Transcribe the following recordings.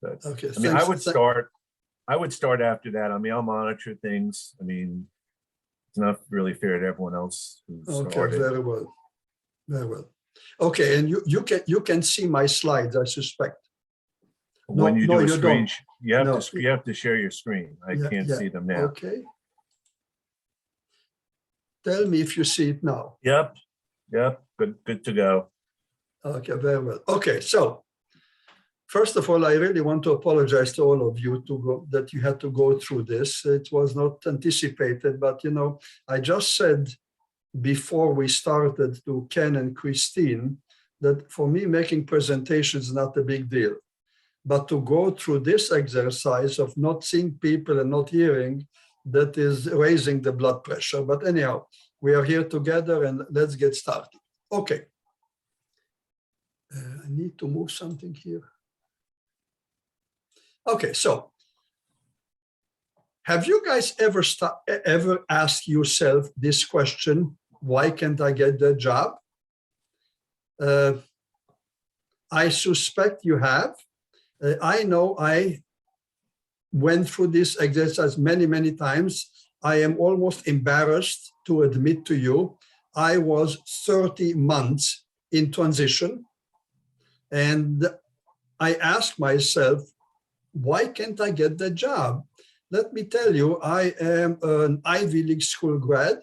But Okay, I mean, I thanks. would start after that. I mean, I'll monitor things. I mean, it's not really fair to everyone else who Okay, started. very well, very well. Okay, and you can see my slides, I suspect. When No, you no, do a you screen, don't. you have No. to share your screen. I Yeah, can't yeah. see them now. Okay. Tell me if you see it now. Yep, yep, good to go. Okay, very well. Okay, so first of all, I really want to apologize to all of you that you had to go through this. It was not anticipated, but you know, I just said before we started to Ken and Christine that for me making presentations is not a big deal. But to go through this exercise of not seeing people and not hearing, that is raising the blood pressure. But anyhow, we are here together and let's get started. Okay. I need to move something here. Okay, so have you guys ever asked yourself this question, why can't I get that job? I suspect you have. I know I went through this exercise many, many times. I am almost embarrassed to admit to you, I was 30 months in transition. And I asked myself, why can't I get that job? Let me tell you, I am an Ivy League school grad.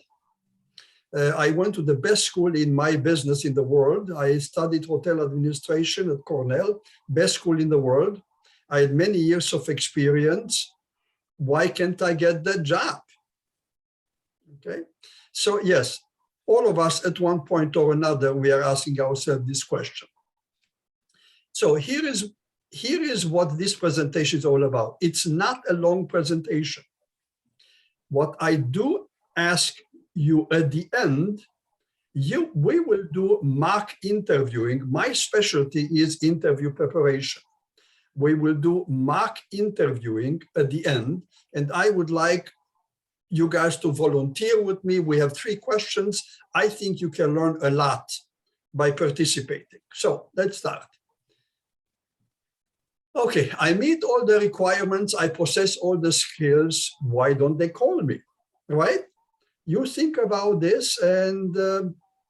I went to the best school in my business in the world. I studied hotel administration at Cornell, best school in the world. I had many years of experience. Why can't I get that job? Okay, so yes, all of us at one point or another, we are asking ourselves this question. So here is what this presentation is all about. It's not a long presentation. What I do ask you at the end, we will do mock interviewing. My specialty is interview preparation. We will do mock interviewing at the end, and I would like you guys to volunteer with me. We have 3 questions. I think you can learn a lot by participating. So let's start. Okay, I meet all the requirements. I possess all the skills. Why don't they call me, right? You think about this and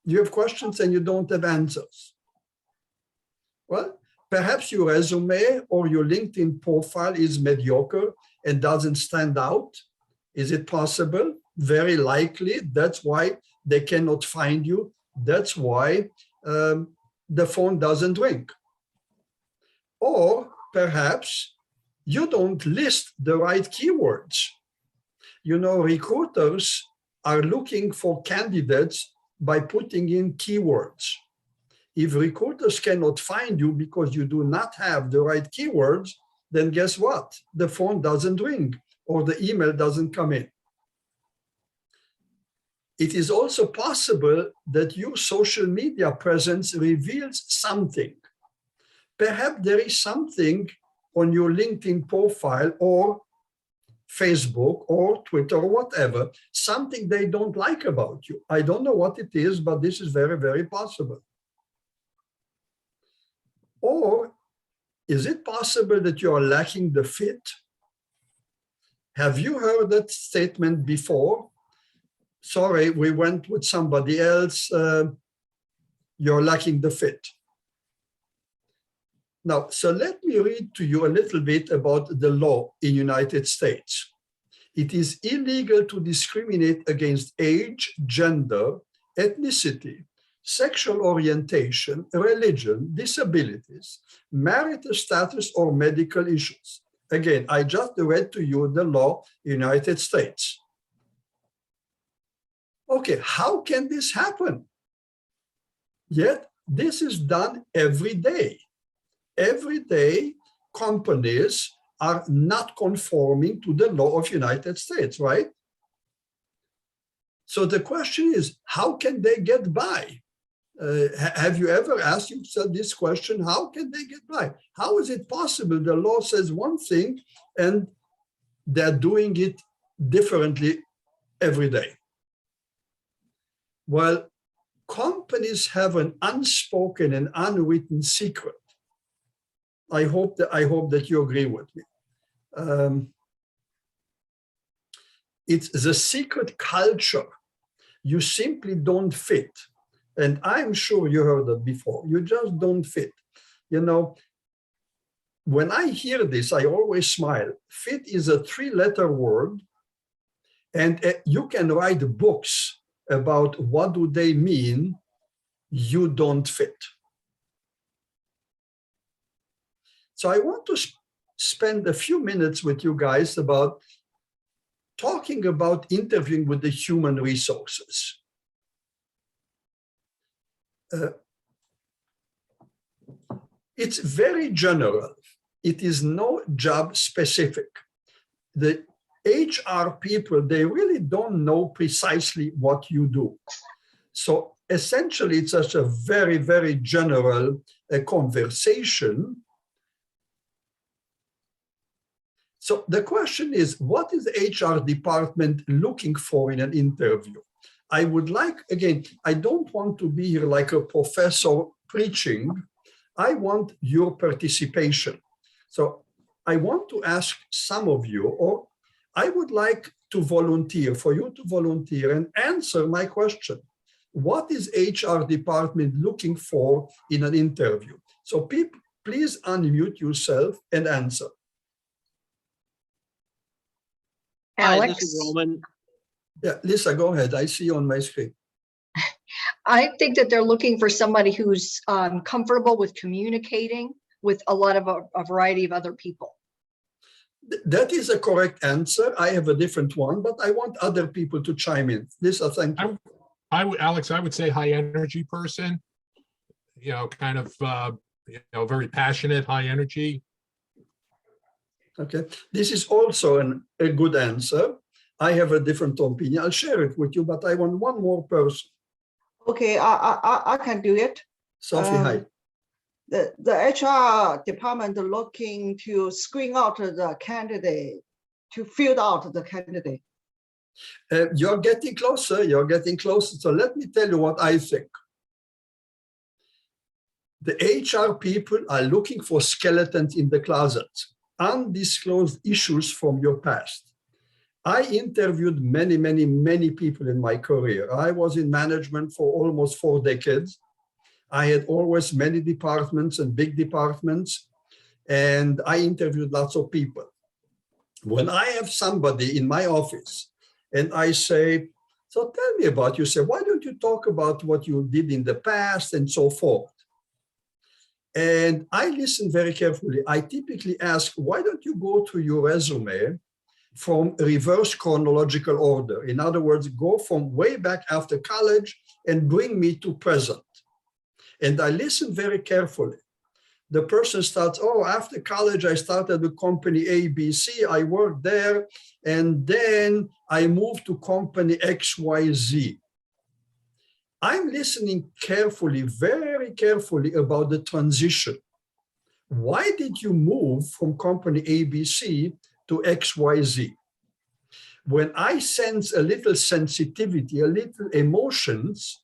you have questions and you don't have answers. Well, perhaps your resume or your LinkedIn profile is mediocre and doesn't stand out. Is it possible? Very likely. That's why they cannot find you. That's why the phone doesn't ring. Or perhaps you don't list the right keywords. You know, recruiters are looking for candidates by putting in keywords. If recruiters cannot find you because you do not have the right keywords, then guess what? The phone doesn't ring or the email doesn't come in. It is also possible that your social media presence reveals something. Perhaps there is something on your LinkedIn profile or Facebook or Twitter or whatever, something they don't like about you. I don't know what it is, but this is very, very possible. Or is it possible that you are lacking the fit? Have you heard that statement before? Sorry, we went with somebody else. You're lacking the fit. Now, so let me read to you a little bit about the law in the United States. It is illegal to discriminate against age, gender, ethnicity, sexual orientation, religion, disabilities, marital status, or medical issues. Again, I just read to you the law in the United States. Okay, how can this happen? Yet, this is done every day. Every day, companies are not conforming to the law of the United States, right? So the question is, how can they get by? Have you ever asked yourself this question? How can they get by? How is it possible the law says one thing and they're doing it differently every day? Well, companies have an unspoken and unwritten secret. I hope that you agree with me. It's the secret culture. You simply don't fit. And I'm sure you heard that before. You just don't fit. You know, when I hear this, I always smile. Fit is a 3-letter word, and you can write books about what do they mean. You don't fit. So I want to spend a few minutes with you guys about talking about interviewing with the human resources. It's very general. It is no job specific. The HR people, they really don't know precisely what you do. So essentially, it's such a very, very general conversation. So the question is, what is the HR department looking for in an interview? I would like, again, I don't want to be here like a professor preaching. I want your participation. So I want to ask some of you, or I would like to volunteer, for you to volunteer and answer my question. What is HR department looking for in an interview? So people, please unmute yourself and answer. Alex? Hi, this is Roman. Yeah, Lisa, go ahead. I see you on my screen. I think that they're looking for somebody who's comfortable with communicating with a variety of other people. That is a correct answer. I have a different one, but I want other people to chime in. Lisa, thank you. Alex, I would say high energy person, you know, kind of, very passionate, high energy. Okay, this is also a good answer. I have a different opinion. I'll share it with you, but I want one more person. Okay, I can do it. Sophie, hi. The HR department looking to screen out the candidate, to fill out the candidate. You're getting closer. You're getting closer. So let me tell you what I think. The HR people are looking for skeletons in the closet, undisclosed issues from your past. I interviewed many, many, many people in my career. I was in management for almost 4 decades. I had always many departments and big departments, and I interviewed lots of people. When I have somebody in my office and I say, so tell me about you, say, why don't you talk about what you did in the past and so forth? And I listen very carefully. I typically ask, why don't you go to your resume from reverse chronological order? In other words, go from way back after college and bring me to present. And I listen very carefully. The person starts, oh, after college, I started with company ABC. I worked there, and then I moved to company XYZ. I'm listening carefully, very carefully about the transition. Why did you move from company ABC to XYZ? When I sense a little sensitivity, a little emotions,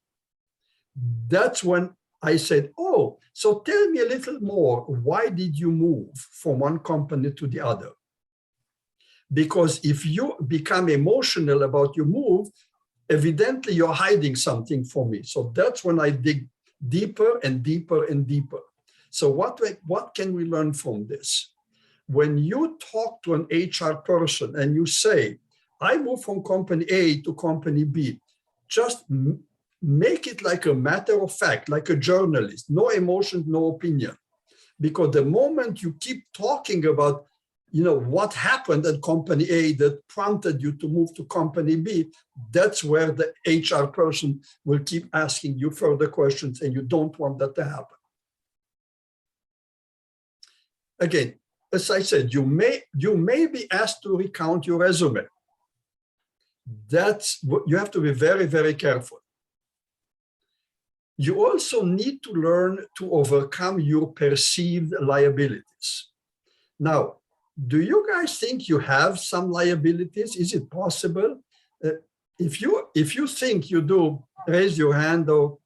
that's when I said, oh, so tell me a little more. Why did you move from one company to the other? Because if you become emotional about your move, evidently you're hiding something from me. So that's when I dig deeper and deeper and deeper. So what can we learn from this? When you talk to an HR person and you say, I moved from company A to company B, just make it like a matter of fact, like a journalist, no emotion, no opinion. Because the moment you keep talking about, what happened at company A that prompted you to move to company B, that's where the HR person will keep asking you further questions, and you don't want that to happen. Again, as I said, you may be asked to recount your resume. That's what you have to be very, very careful. You also need to learn to overcome your perceived liabilities. Now, do you guys think you have some liabilities? Is it possible? If you think you do, raise your hand. Or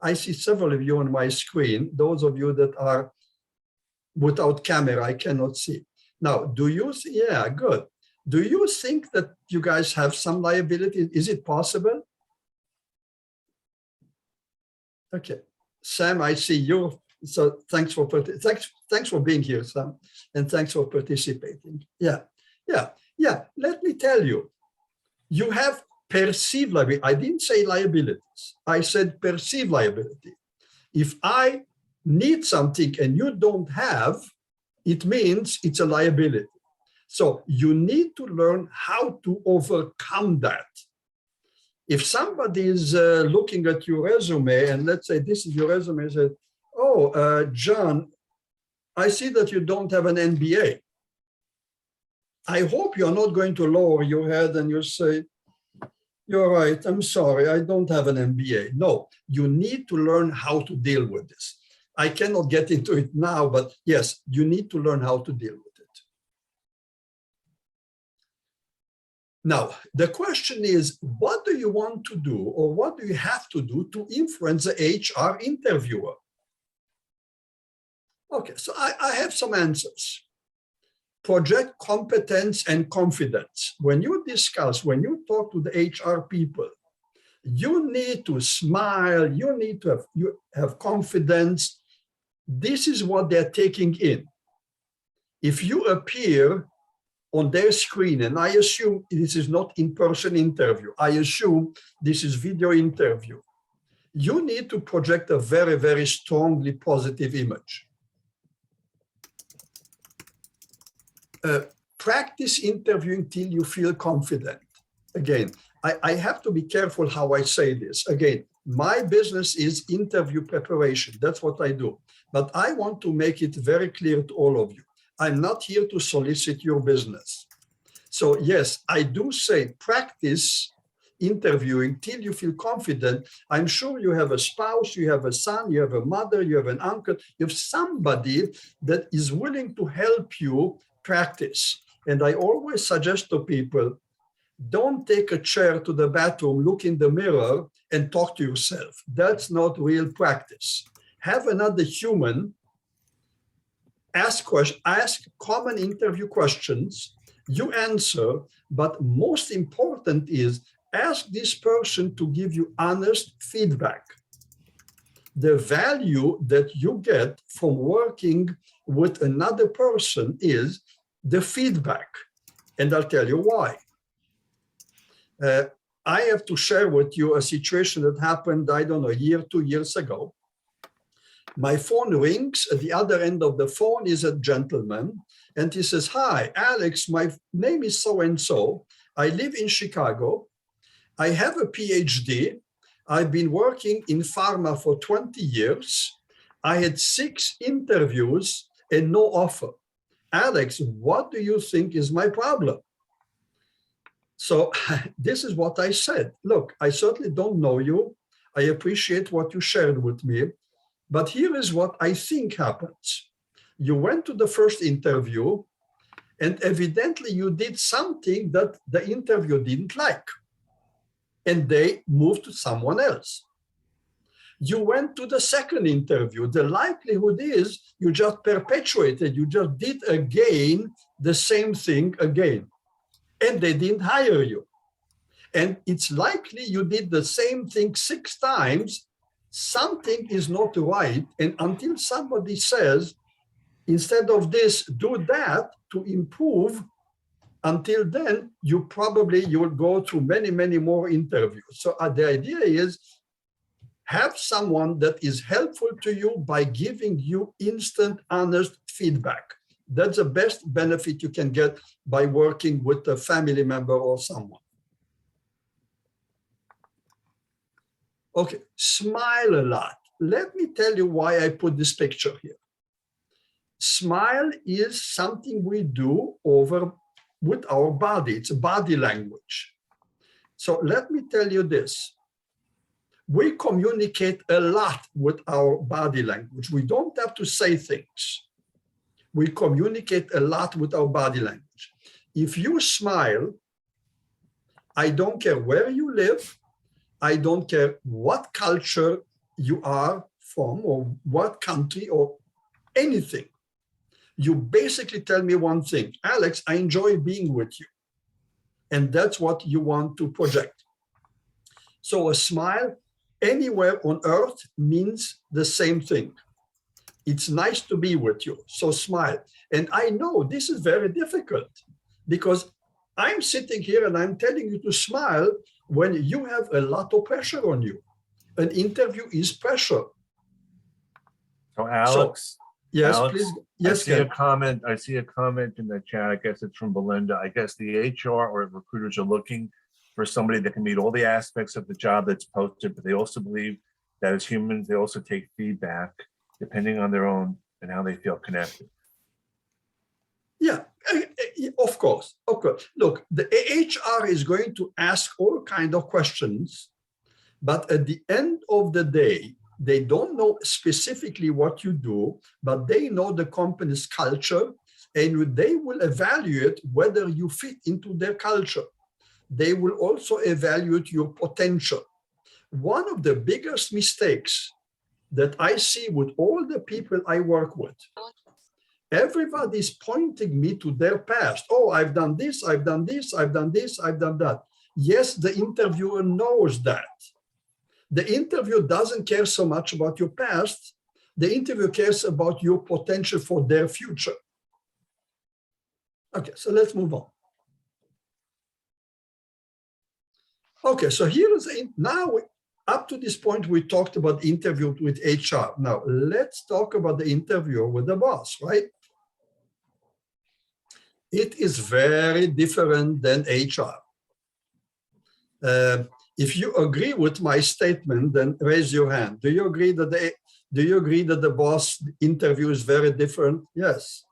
I see several of you on my screen. Those of you that are without camera, I cannot see. Now, do you see? Yeah, good. Do you think that you guys have some liability? Is it possible? Okay, Sam, I see you. So thanks for being here, Sam, and thanks for participating. Yeah. Let me tell you, you have perceived liability. I didn't say liabilities. I said perceived liability. If I need something and you don't have, it means it's a liability. So you need to learn how to overcome that. If somebody is looking at your resume, and let's say this is your resume, and said, oh, John, I see that you don't have an MBA. I hope you're not going to lower your head and you say, you're right, I'm sorry, I don't have an MBA. No, you need to learn how to deal with this. I cannot get into it now, but yes, you need to learn how to deal with it. Now, the question is, what do you want to do, or what do you have to do to influence the HR interviewer? Okay, so I have some answers. Project competence and confidence. When you talk to the HR people, you need to smile, you need to have confidence. This is what they're taking in. If you appear on their screen, and I assume this is not in-person interview, I assume this is video interview, you need to project a very, very strongly positive image. Practice interviewing till you feel confident. Again, I have to be careful how I say this. Again, my business is interview preparation. That's what I do. But I want to make it very clear to all of you. I'm not here to solicit your business. So yes, I do say practice interviewing till you feel confident. I'm sure you have a spouse, you have a son, you have a mother, you have an uncle, you have somebody that is willing to help you practice. And I always suggest to people, don't take a chair to the bathroom, look in the mirror and talk to yourself. That's not real practice. Have another human ask common interview questions, you answer, but most important is ask this person to give you honest feedback. The value that you get from working with another person is the feedback. And I'll tell you why. I have to share with you a situation that happened, I don't know, a year, 2 years ago. My phone rings. At the other end of the phone is a gentleman. And he says, hi, Alex, my name is so-and-so. I live in Chicago. I have a PhD. I've been working in pharma for 20 years. I had 6 interviews and no offer. Alex, what do you think is my problem? So this is what I said. Look, I certainly don't know you. I appreciate what you shared with me. But here is what I think happens. You went to the first interview and evidently you did something that the interviewer didn't like. And they moved to someone else. You went to the second interview. The likelihood is you just perpetuated, you just did again the same thing again. And they didn't hire you. And it's likely you did the same thing 6 times. Something is not right. And until somebody says, instead of this, do that to improve, until then, you'll go through many, many more interviews. So the idea is have someone that is helpful to you by giving you instant, honest feedback. That's the best benefit you can get by working with a family member or someone. Okay, smile a lot. Let me tell you why I put this picture here. Smile is something we do with our body. It's body language. So let me tell you this. We communicate a lot with our body language. We don't have to say things. We communicate a lot with our body language. If you smile, I don't care where you live, I don't care what culture you are from or what country or anything. you basically tell me one thing, Alex, I enjoy being with you. And that's what you want to project. So a smile anywhere on earth means the same thing. It's nice to be with you, so smile. And I know this is very difficult because I'm sitting here and I'm telling you to smile when you have a lot of pressure on you. An interview is pressure. So Alex, Yes, Alex, please. Yes, I see a Ken. comment. I see a comment in the chat. I guess it's from Belinda. I guess the HR or recruiters are looking for somebody that can meet all the aspects of the job that's posted, but they also believe that as humans, they also take feedback depending on their own and how they feel connected. Yeah, of course, of course. Look, the HR is going to ask all kinds of questions, but at the end of the day, they don't know specifically what you do, but they know the company's culture, and they will evaluate whether you fit into their culture. They will also evaluate your potential. One of the biggest mistakes that I see with all the people I work with, everybody's pointing me to their past. Oh, I've done this, I've done this, I've done this, I've done that. Yes, the interviewer knows that. The interviewer doesn't care so much about your past. The interviewer cares about your potential for their future. Okay, so let's move on. Okay, so here is now up to this point we talked about interview with HR. Now let's talk about the interview with the boss, right? It is very different than HR. If you agree with my statement, then raise your hand. Do you agree that the boss interview is very different? Yes,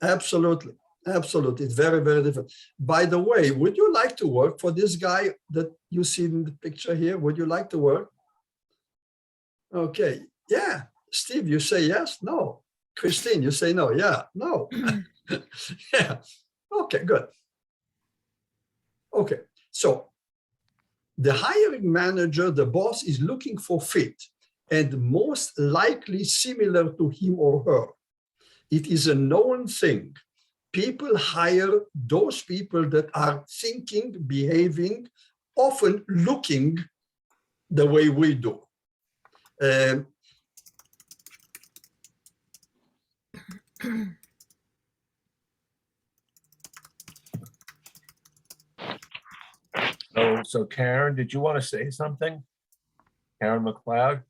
absolutely. Absolutely. It's very, very different. By the way, would you like to work for this guy that you see in the picture here? Would you like to work? Okay. Yeah. Steve, you say yes? No. Christine, you say no? Yeah. No. Yeah. Okay, good. Okay. So the hiring manager, the boss, is looking for fit and most likely similar to him or her. It is a known thing. People hire those people that are thinking, behaving, often looking the way we do. So Karen, did you want to say something? Karen McLeod?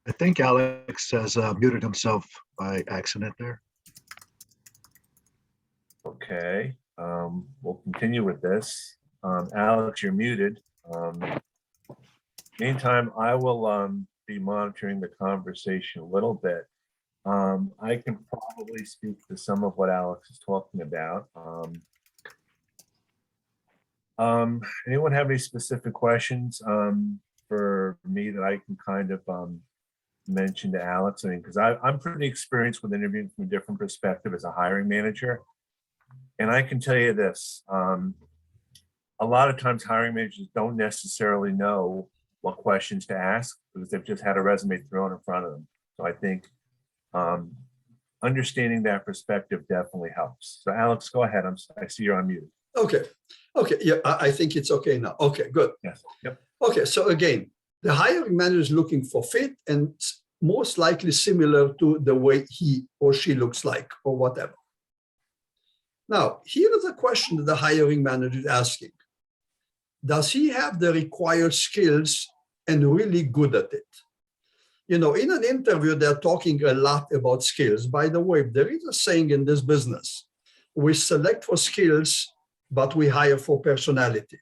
I think Alex has muted himself by accident there. Okay, we'll continue with this. Alex, you're muted. Meantime, I will be monitoring the conversation a little bit. I can probably speak to some of what Alex is talking about. Anyone have any specific questions for me that I can kind of mention to Alex? I mean, because I'm pretty experienced with interviewing from a different perspective as a hiring manager. And I can tell you this, a lot of times hiring managers don't necessarily know what questions to ask because they've just had a resume thrown in front of them. So I think understanding that perspective definitely helps. So Alex, go ahead. I see you're on mute. Okay. Okay. Yeah, I think it's okay now. Okay, good. Yes. Yep. Okay. So again, the hiring manager is looking for fit and most likely similar to the way he or she looks like or whatever. Now, here is a question that the hiring manager is asking. Does he have the required skills and really good at it? You know, in an interview, they're talking a lot about skills. By the way, there is a saying in this business, we select for skills, but we hire for personality.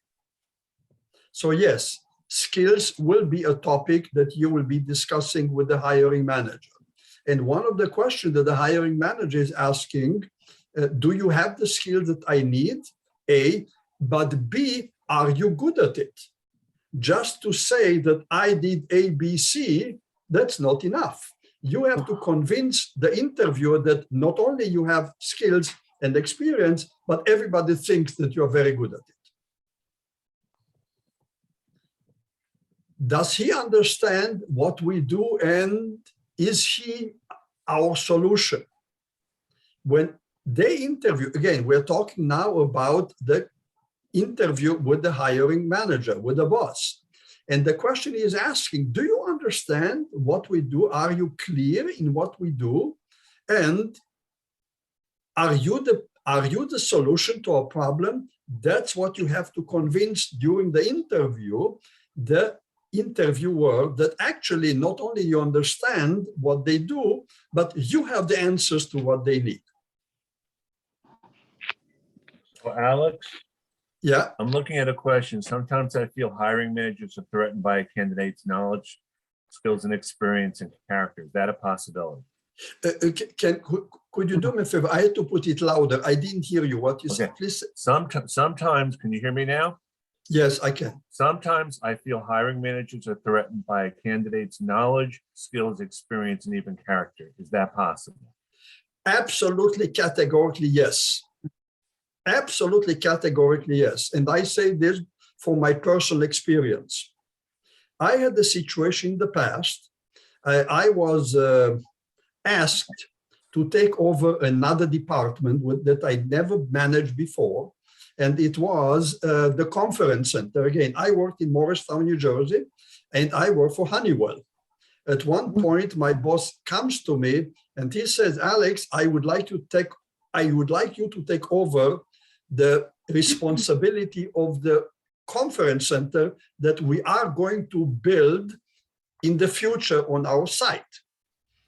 So yes, skills will be a topic that you will be discussing with the hiring manager. And one of the questions that the hiring manager is asking, do you have the skills that I need? A, but B, are you good at it? Just to say that I did A, B, C, that's not enough. You have to convince the interviewer that not only you have skills and experience, but everybody thinks that you're very good at it. Does he understand what we do, and is he our solution? When they interview, again, we're talking now about the interview with the hiring manager, with the boss. And the question is asking, do you understand what we do? Are you clear in what we do? And are you the solution to a problem? That's what you have to convince during the interview, the interviewer, that actually not only you understand what they do, but you have the answers to what they need. Well, Alex, Yeah. I'm looking at a question. Sometimes I feel hiring managers are threatened by a candidate's knowledge, skills, and experience and character. Is that a possibility? Could you do me a favor? I had to put it louder. I didn't hear you. What you said, Okay. please. Sometimes, can you hear me now? Yes, I can. Sometimes I feel hiring managers are threatened by a candidate's knowledge, skills, experience, and even character. Is that possible? Absolutely, categorically, yes. Absolutely, categorically, yes. And I say this for my personal experience. I had a situation in the past. I was asked to take over another department that I never managed before. And it was the conference center. Again, I worked in Morristown, New Jersey, and I worked for Honeywell. At one point, my boss comes to me and he says, Alex, I would like you to take over the responsibility of the conference center that we are going to build in the future on our site.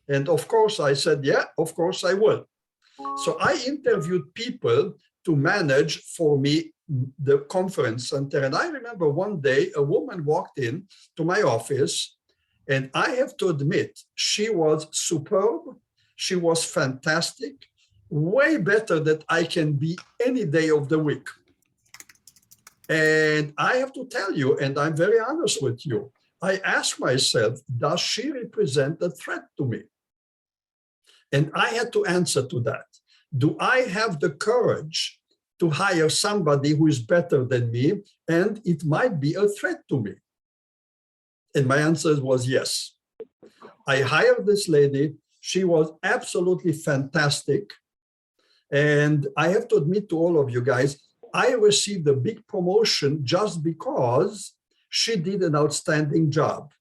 And of course, I said, yeah, of course I will. So I interviewed people to manage for me the conference center. And I remember one day a woman walked in to my office, and I have to admit, she was superb. She was fantastic, way better than I can be any day of the week. And I have to tell you, and I'm very honest with you, I asked myself, does she represent a threat to me? And I had to answer to that. Do I have the courage to hire somebody who is better than me, and it might be a threat to me? And my answer was yes. I hired this lady. She was absolutely fantastic. And I have to admit to all of you guys, I received a big promotion just because she did an outstanding job.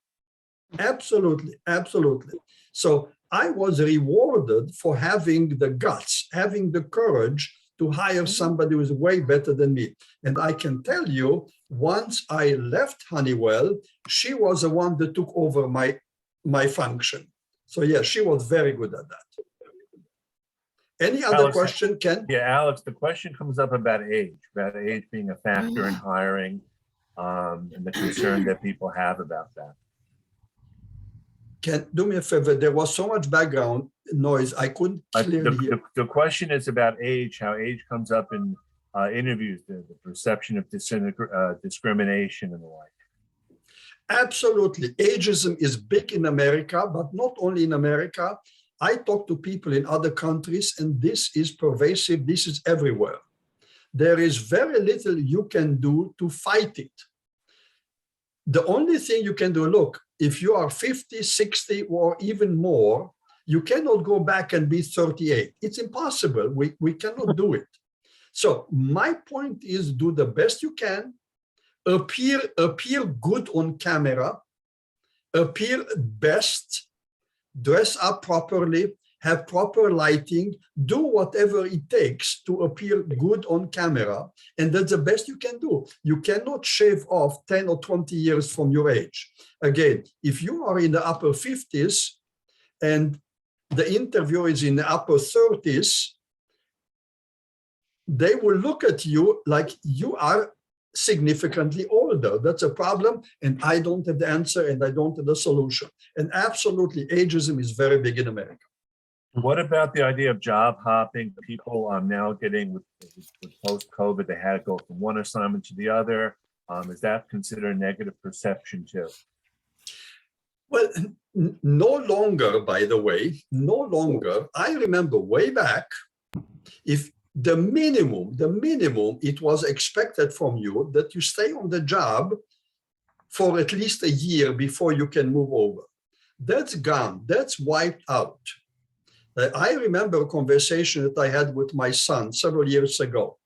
Absolutely, absolutely. So I was rewarded for having the guts, having the courage to hire somebody who is way better than me. And I can tell you, once I left Honeywell, she was the one that took over my function. So yeah, she was very good at that. Any other Alex, question, Ken? Yeah, Alex, the question comes up about age being a factor in hiring, and the concern that people have about that. Ken, do me a favor. There was so much background noise. I couldn't clearly hear. The question is about age, how age comes up in interviews, the perception of discrimination and the like. Absolutely. Ageism is big in America, but not only in America. I talk to people in other countries, and this is pervasive. This is everywhere. There is very little you can do to fight it. The only thing you can do, look, if you are 50, 60, or even more, you cannot go back and be 38. It's impossible. We cannot do it. So my point is, do the best you can, appear good on camera, appear best, dress up properly, have proper lighting, do whatever it takes to appear good on camera. And that's the best you can do. You cannot shave off 10 or 20 years from your age. Again, if you are in the upper 50s and the interviewer is in the upper 30s, they will look at you like you are significantly older. That's a problem, and I don't have the answer, and I don't have the solution. And absolutely, ageism is very big in America. What about the idea of job hopping? People now getting with post-COVID, they had to go from one assignment to the other. Is that considered a negative perception too? Well, no longer, by the way, no longer. I remember way back, if the minimum, it was expected from you that you stay on the job for at least a year before you can move over. That's gone. That's wiped out. I remember a conversation that I had with my son several years ago.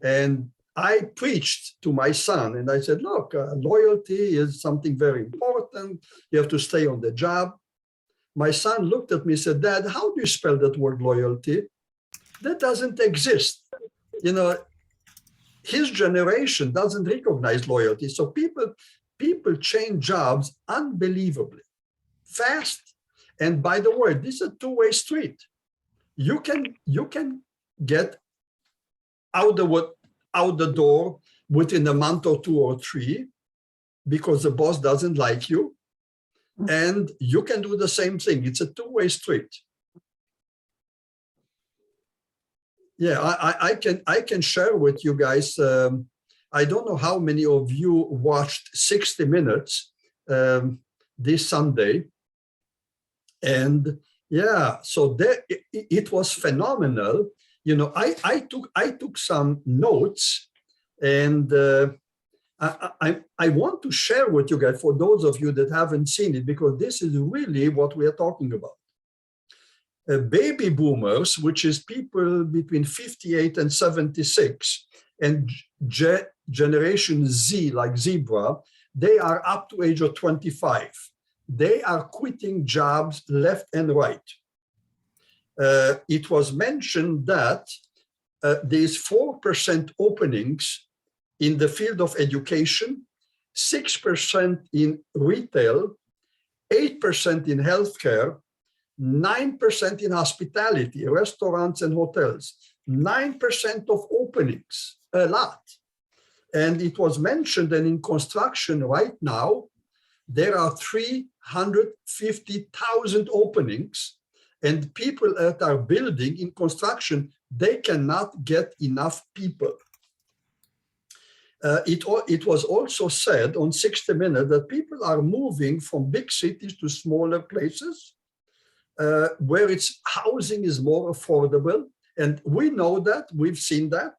And I preached to my son and I said, look, loyalty is something very important. You have to stay on the job. My son looked at me and said, Dad, how do you spell that word loyalty? That doesn't exist. You know, his generation doesn't recognize loyalty. So people change jobs unbelievably fast. And by the way, this is a two-way street. You can get out the door within a month or two or three because the boss doesn't like you. And you can do the same thing. It's a two-way street. Yeah, I can share with you guys. I don't know how many of you watched 60 Minutes this Sunday. And yeah, so there, it was phenomenal. You know, I took some notes, and I want to share with you guys, for those of you that haven't seen it, because this is really what we are talking about. Baby boomers, which is people between 58 and 76, and Generation Z, like Zebra, they are up to age of 25. They are quitting jobs left and right. It was mentioned that there's 4% openings in the field of education, 6% in retail, 8% in healthcare, 9% in hospitality, restaurants and hotels, 9% of openings, a lot. And it was mentioned that in construction right now, there are 350,000 openings, and people that are building in construction, they cannot get enough people. It was also said on 60 Minutes that people are moving from big cities to smaller places where its housing is more affordable. And we know that, we've seen that.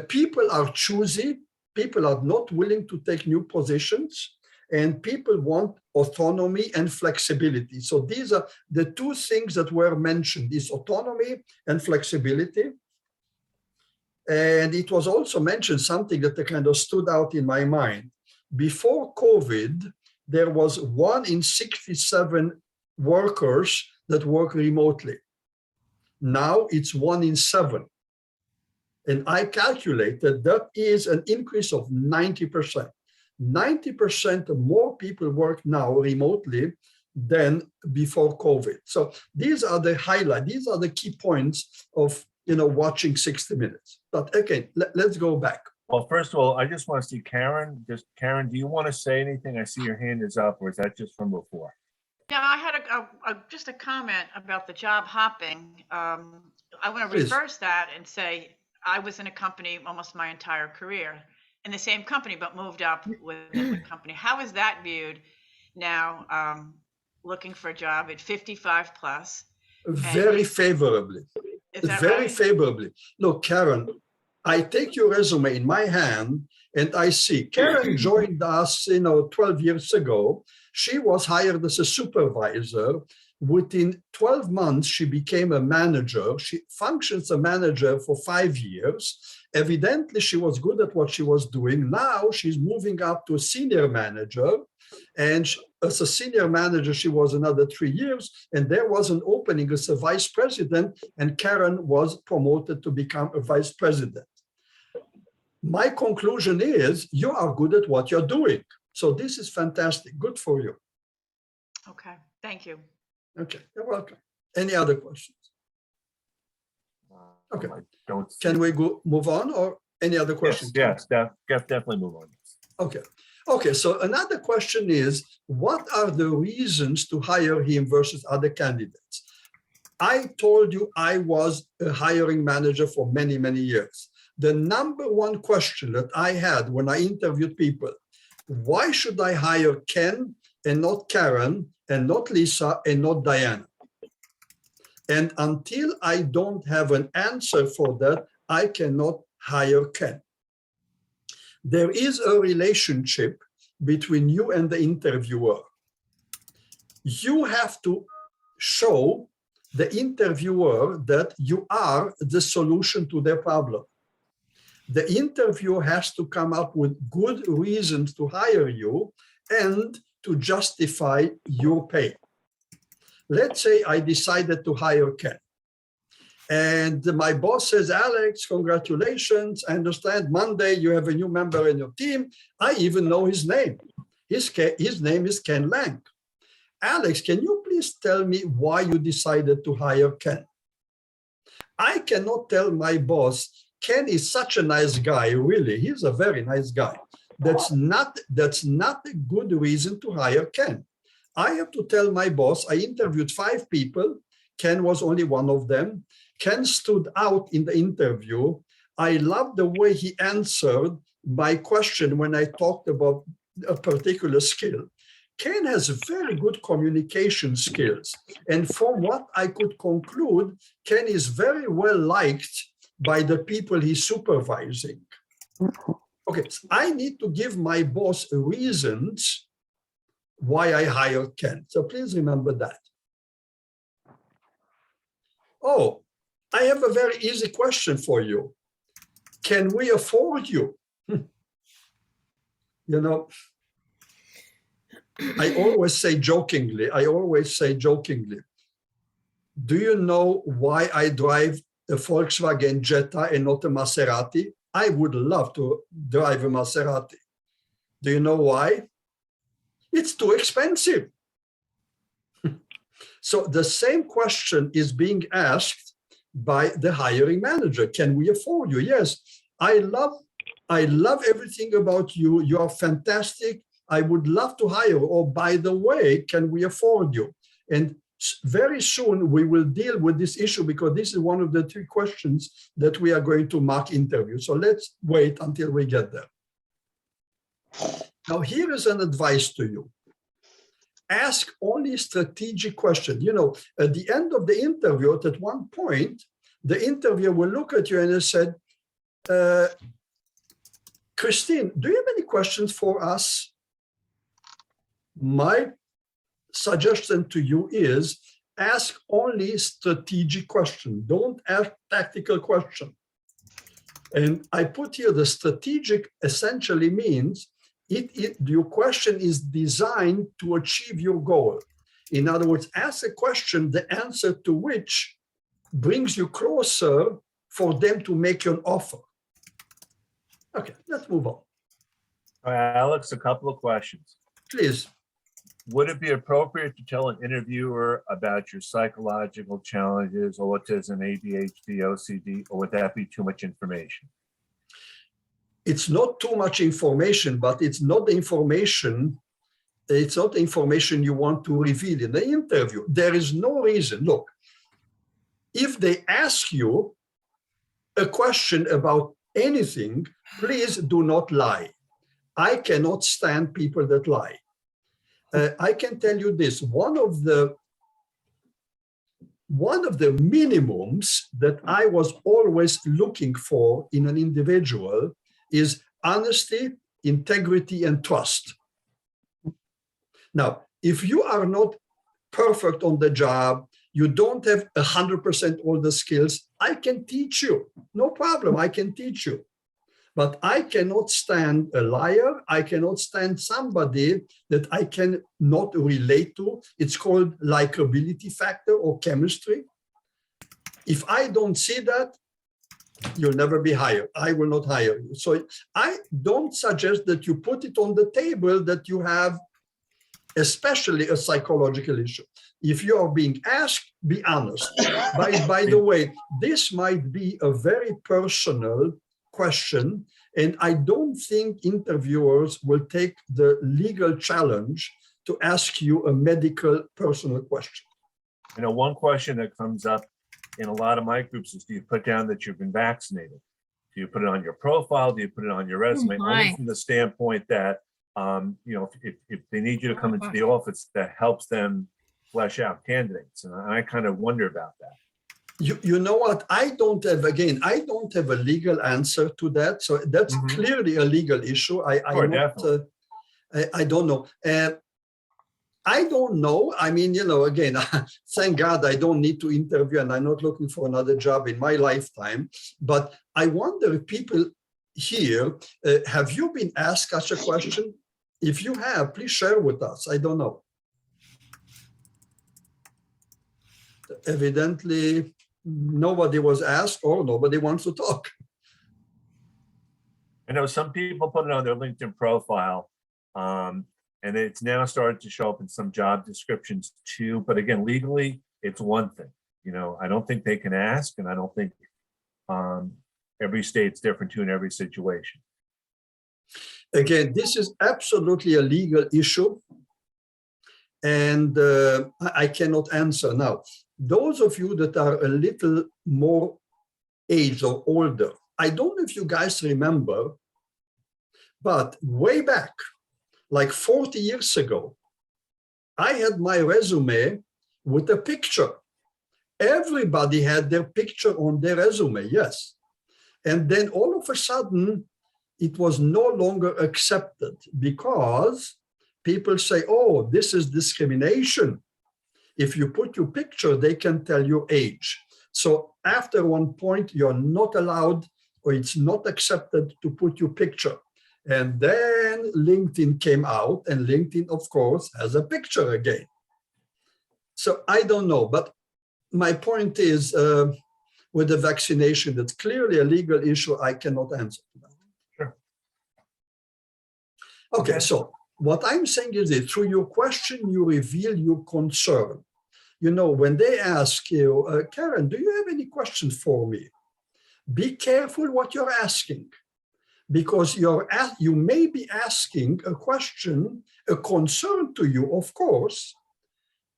People are choosy, people are not willing to take new positions, and people want autonomy and flexibility. So these are the two things that were mentioned, is autonomy and flexibility. And it was also mentioned something that kind of stood out in my mind. Before COVID, there was 1 in 67 workers that work remotely. Now it's 1 in 7. And I calculated that is an increase of 90%. 90% more people work now remotely than before COVID. So these are the highlights. These are the key points of, you know, watching 60 Minutes. But okay, let's go back. Well, first of all, I just want to see Karen. Karen, do you want to say anything? I see your hand is up, or is that just from before? Yeah, I had just a comment about the job hopping. I want to Please. reverse that and say I was in a company almost my entire career, in the same company, but moved up within the company. How is that viewed now, looking for a job at 55 plus? Very favorably. Is that Very right? favorably. Look, Karen, I take your resume in my hand and I see Karen joined us, 12 years ago. She was hired as a supervisor. Within 12 months, she became a manager. She functions a manager for 5 years. Evidently, she was good at what she was doing. Now she's moving up to a senior manager. And as a senior manager, she was another 3 years. And there was an opening as a vice president, and Karen was promoted to become a vice president. My conclusion is you are good at what you're doing. So this is fantastic. Good for you. Okay, thank you. Okay, you're welcome. Any other questions? Okay. I don't. Can we move on, or any other questions? Yes, definitely move on. Okay. Okay, so another question is, what are the reasons to hire him versus other candidates? I told you I was a hiring manager for many, many years. The number one question that I had when I interviewed people, why should I hire Ken and not Karen and not Lisa and not Diana? And until I don't have an answer for that, I cannot hire Ken. There is a relationship between you and the interviewer. You have to show the interviewer that you are the solution to their problem. The interviewer has to come up with good reasons to hire you and to justify your pay. Let's say I decided to hire Ken. And my boss says, Alex, congratulations. I understand Monday you have a new member in your team. I even know his name. His name is Ken Lang. Alex, can you please tell me why you decided to hire Ken? I cannot tell my boss, Ken is such a nice guy, really. He's a very nice guy. That's not a good reason to hire Ken. I have to tell my boss, I interviewed 5 people. Ken was only one of them. Ken stood out in the interview. I love the way he answered my question when I talked about a particular skill. Ken has very good communication skills. And from what I could conclude, Ken is very well liked by the people he's supervising. Okay, so I need to give my boss reasons why I hired Ken. So please remember that. Oh, I have a very easy question for you. Can we afford you? You know, I always say jokingly, do you know why I drive a Volkswagen Jetta and not a Maserati? I would love to drive a Maserati. Do you know why? It's too expensive. So the same question is being asked by the hiring manager. Can we afford you? Yes, I love everything about you. You are fantastic. I would love to hire you. Oh, by the way, can we afford you? And very soon we will deal with this issue because this is one of the 3 questions that we are going to mock interview. So let's wait until we get there. Now, here is an advice to you. Ask only strategic questions. You know, at the end of the interview, at one point, the interviewer will look at you and they said, Christine, do you have any questions for us? My suggestion to you is ask only strategic questions. Don't ask tactical questions. And I put here the strategic essentially means your question is designed to achieve your goal. In other words, ask a question, the answer to which brings you closer for them to make you an offer. Okay, let's move on. All right, Alex, a couple of questions. Please. Would it be appropriate to tell an interviewer about your psychological challenges, autism, ADHD, OCD, or would that be too much information? It's not too much information, but it's not the information you want to reveal in the interview. There is no reason. Look, if they ask you a question about anything, please do not lie. I cannot stand people that lie. I can tell you this, one of the minimums that I was always looking for in an individual is honesty, integrity, and trust. Now, if you are not perfect on the job, you don't have 100% all the skills, I can teach you. No problem, I can teach you. But I cannot stand a liar. I cannot stand somebody that I cannot relate to. It's called likability factor or chemistry. If I don't see that, you'll never be hired. I will not hire you. So I don't suggest that you put it on the table that you have, especially a psychological issue. If you are being asked, be honest. By the way, this might be a very personal question, and I don't think interviewers will take the legal challenge to ask you a medical personal question. You know, one question that comes up in a lot of my groups is, do you put down that you've been vaccinated? Do you put it on your profile? Do you put it on your resume? Only from the standpoint that, you know, if they need you to come into the office, that helps them flesh out candidates. And I kind of wonder about that. You know what? I don't have a legal answer to that. So that's Mhm. clearly a legal issue. Sure, definitely. I don't know. I don't know. I mean, again, thank God I don't need to interview and I'm not looking for another job in my lifetime. But I wonder if people here, have you been asked such a question? If you have, please share with us. I don't know. Evidently, nobody was asked or nobody wants to talk. I know some people put it on their LinkedIn profile, and it's now started to show up in some job descriptions too. But again, legally, it's one thing. I don't think they can ask, and I don't think every state's different too in every situation. Again, this is absolutely a legal issue, and I cannot answer now. Those of you that are a little more age or older, I don't know if you guys remember, but way back, like 40 years ago, I had my resume with a picture. Everybody had their picture on their resume, yes. And then all of a sudden, it was no longer accepted because people say, oh, this is discrimination. If you put your picture, they can tell your age. So after one point, you're not allowed, or it's not accepted to put your picture. And then LinkedIn came out, and LinkedIn, of course, has a picture again. So I don't know, but my point is, with the vaccination, that's clearly a legal issue. I cannot answer that. Sure. Okay, so what I'm saying is that through your question, you reveal your concern. When they ask you, Karen, do you have any questions for me? Be careful what you're asking, because you may be asking a question, a concern to you, of course,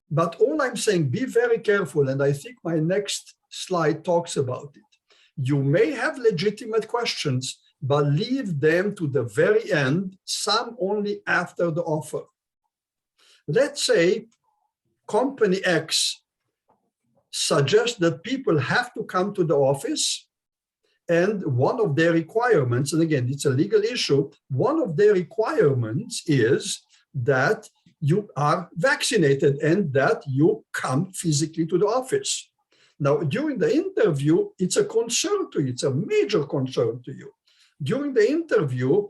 but all I'm saying, be very careful, and I think my next slide talks about it. You may have legitimate questions, but leave them to the very end, some only after the offer. Let's say Company X suggests that people have to come to the office, and one of their requirements, and again, it's a legal issue, one of their requirements is that you are vaccinated and that you come physically to the office. Now, during the interview, it's a concern to you. It's a major concern to you. During the interview,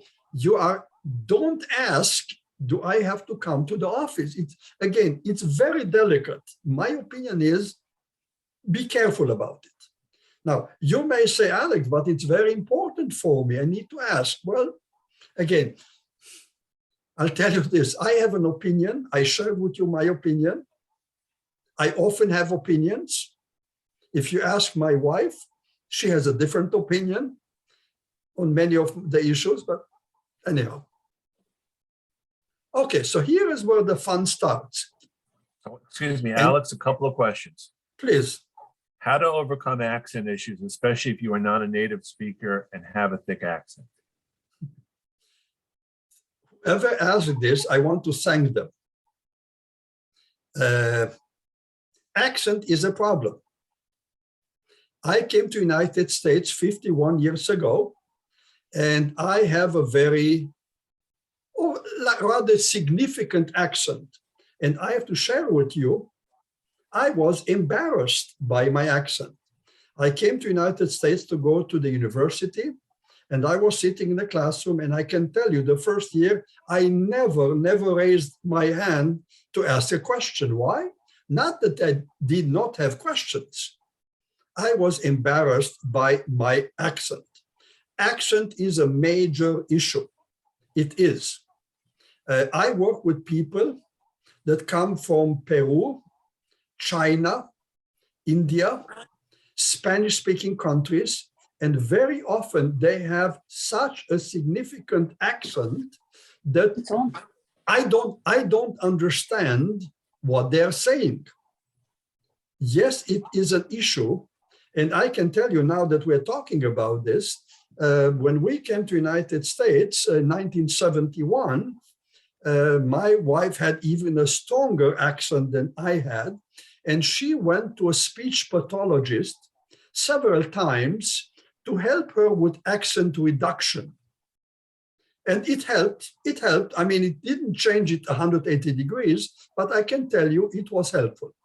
don't ask, do I have to come to the office? It's very delicate. My opinion is, be careful about it. Now, you may say, Alex, but it's very important for me. I need to ask. Well, again, I'll tell you this. I have an opinion. I share with you my opinion. I often have opinions. If you ask my wife, she has a different opinion on many of the issues, but anyhow. Okay, so here is where the fun starts. Excuse me, Alex, a couple of questions. Please. How to overcome accent issues, especially if you are not a native speaker and have a thick accent? Whoever asked this, I want to thank them. Accent is a problem. I came to United States 51 years ago, and I have a rather significant accent. And I have to share with you, I was embarrassed by my accent. I came to United States to go to the university, and I was sitting in the classroom, and I can tell you the first year, I never raised my hand to ask a question. Why? Not that I did not have questions. I was embarrassed by my accent. Accent is a major issue. It is. I work with people that come from Peru, China, India, Spanish-speaking countries, and very often they have such a significant accent that I don't understand what they're saying. Yes, it is an issue, and I can tell you now that we're talking about this. When we came to United States in 1971, my wife had even a stronger accent than I had. and she went to a speech pathologist several times to help her with accent reduction. And it helped. It helped. I mean, it didn't change it 180 degrees, but I can tell you it was helpful.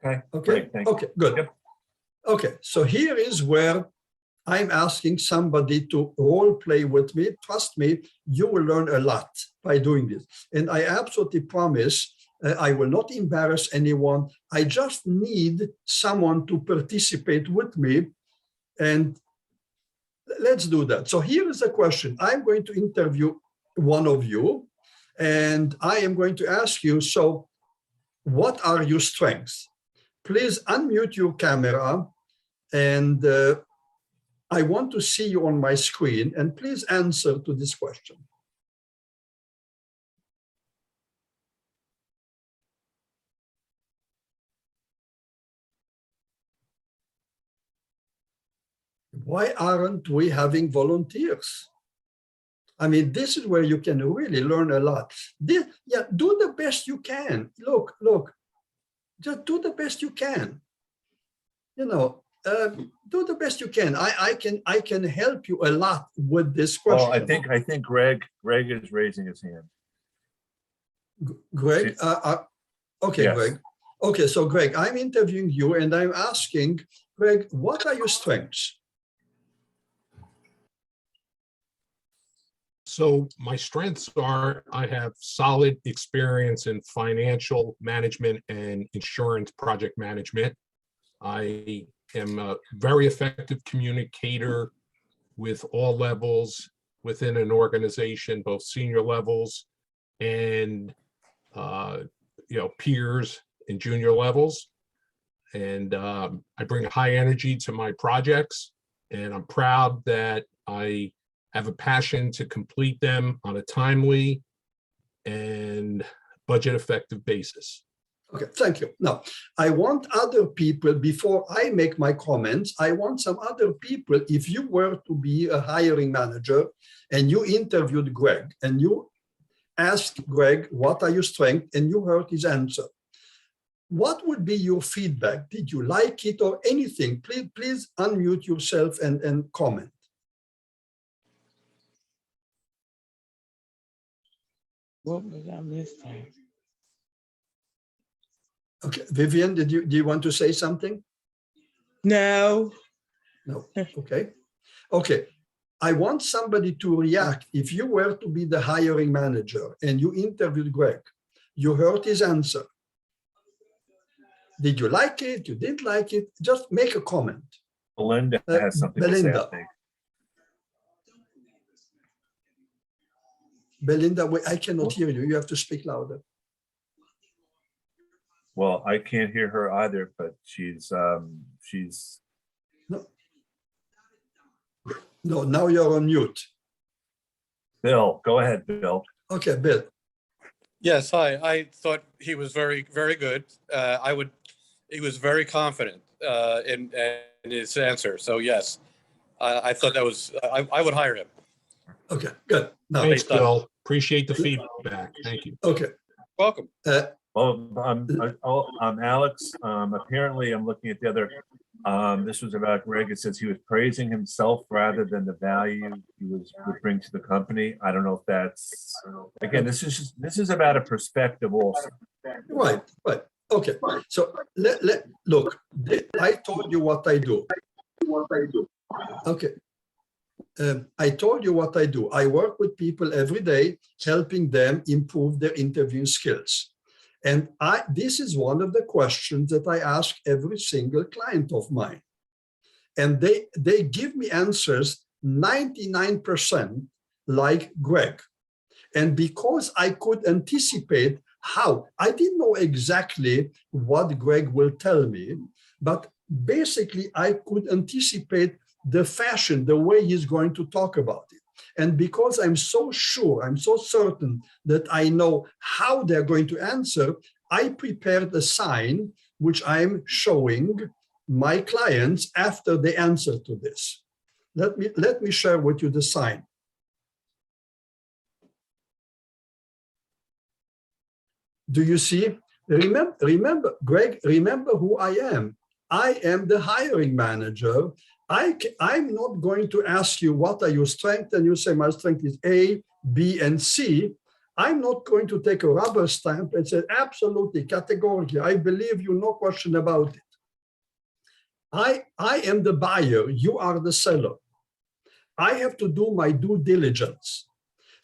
Okay. Okay. Great, thank you. Okay. Good. Yep. Okay. So here is where I'm asking somebody to role play with me. Trust me, you will learn a lot by doing this. And I absolutely promise I will not embarrass anyone. I just need someone to participate with me. And let's do that. So here is a question. I'm going to interview one of you, and I am going to ask you, so what are your strengths? Please unmute your camera, and I want to see you on my screen, and please answer to this question. Why aren't we having volunteers? I mean, this is where you can really learn a lot. Do the best you can. Look, just do the best you can. You know, do the best you can. I can help you a lot with this question. Well, I think Greg is raising his hand. Greg, okay, Yes. Greg. Okay, so Greg, I'm interviewing you, and I'm asking, Greg, what are your strengths? So my strengths are I have solid experience in financial management and insurance project management. I am a very effective communicator with all levels within an organization, both senior levels and peers and junior levels. And I bring high energy to my projects, and I'm proud that I have a passion to complete them on a timely and budget effective basis. Okay, thank you. Now, I want other people, before I make my comments, I want some other people, if you were to be a hiring manager and you interviewed Greg and you asked Greg, what are your strengths? And you heard his answer. What would be your feedback? Did you like it or anything? Please unmute yourself and comment. What was I missing? Okay, Vivian, do you want to say something? No. No. Okay. Okay. I want somebody to react. If you were to be the hiring manager and you interviewed Greg, you heard his answer. Did you like it? You didn't like it? Just make a comment. Belinda has something to say, I Belinda. think. Belinda, wait, I cannot hear you. You have to speak louder. Well, I can't hear her either, but she's No, now you're on mute. Bill. Go ahead, Bill. Okay, Bill. Yes, hi. I thought he was very, very good. He was very confident in his answer. So yes, I thought that was, I would hire him. Okay, good. Now, Thanks, Bill. Appreciate the feedback. Thank you. okay. Welcome. Alex, apparently I'm looking at the other, this was about Greg. It says he was praising himself rather than the value he would bring to the company. I don't know if that's, again, this is about a perspective also. Right. Okay, so look, I told you what I do. Okay. I told you what I do. I work with people every day, helping them improve their interviewing skills. And this is one of the questions that I ask every single client of mine. And they give me answers 99% like Greg. And because I could anticipate how, I didn't know exactly what Greg will tell me, but basically I could anticipate the fashion, the way he's going to talk about it. And because I'm so sure, I'm so certain that I know how they're going to answer, I prepared a sign which I'm showing my clients after they answer to this. Let me share with you the sign. Do you see? Remember, Greg, remember who I am. I am the hiring manager. I'm not going to ask you what are your strengths, and you say my strength is A, B, and C. I'm not going to take a rubber stamp and say absolutely, categorically, I believe you, no question about it. I am the buyer, you are the seller. I have to do my due diligence.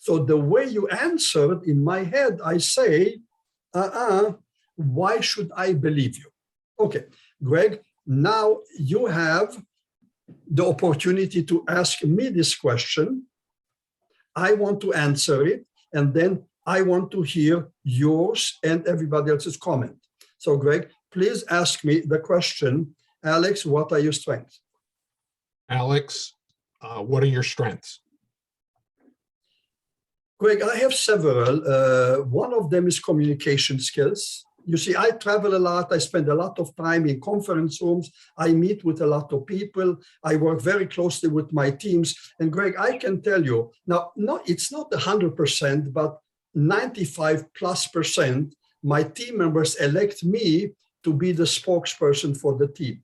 So the way you answered in my head, I say, why should I believe you? Okay, Greg, now you have the opportunity to ask me this question. I want to answer it, and then I want to hear yours and everybody else's comment. So Greg, please ask me the question, Alex, what are your strengths? Alex, what are your strengths? Greg, I have several. One of them is communication skills. You see, I travel a lot. I spend a lot of time in conference rooms. I meet with a lot of people. I work very closely with my teams. And Greg, I can tell you, now, no, it's not 100%, but 95+%, my team members elect me to be the spokesperson for the team.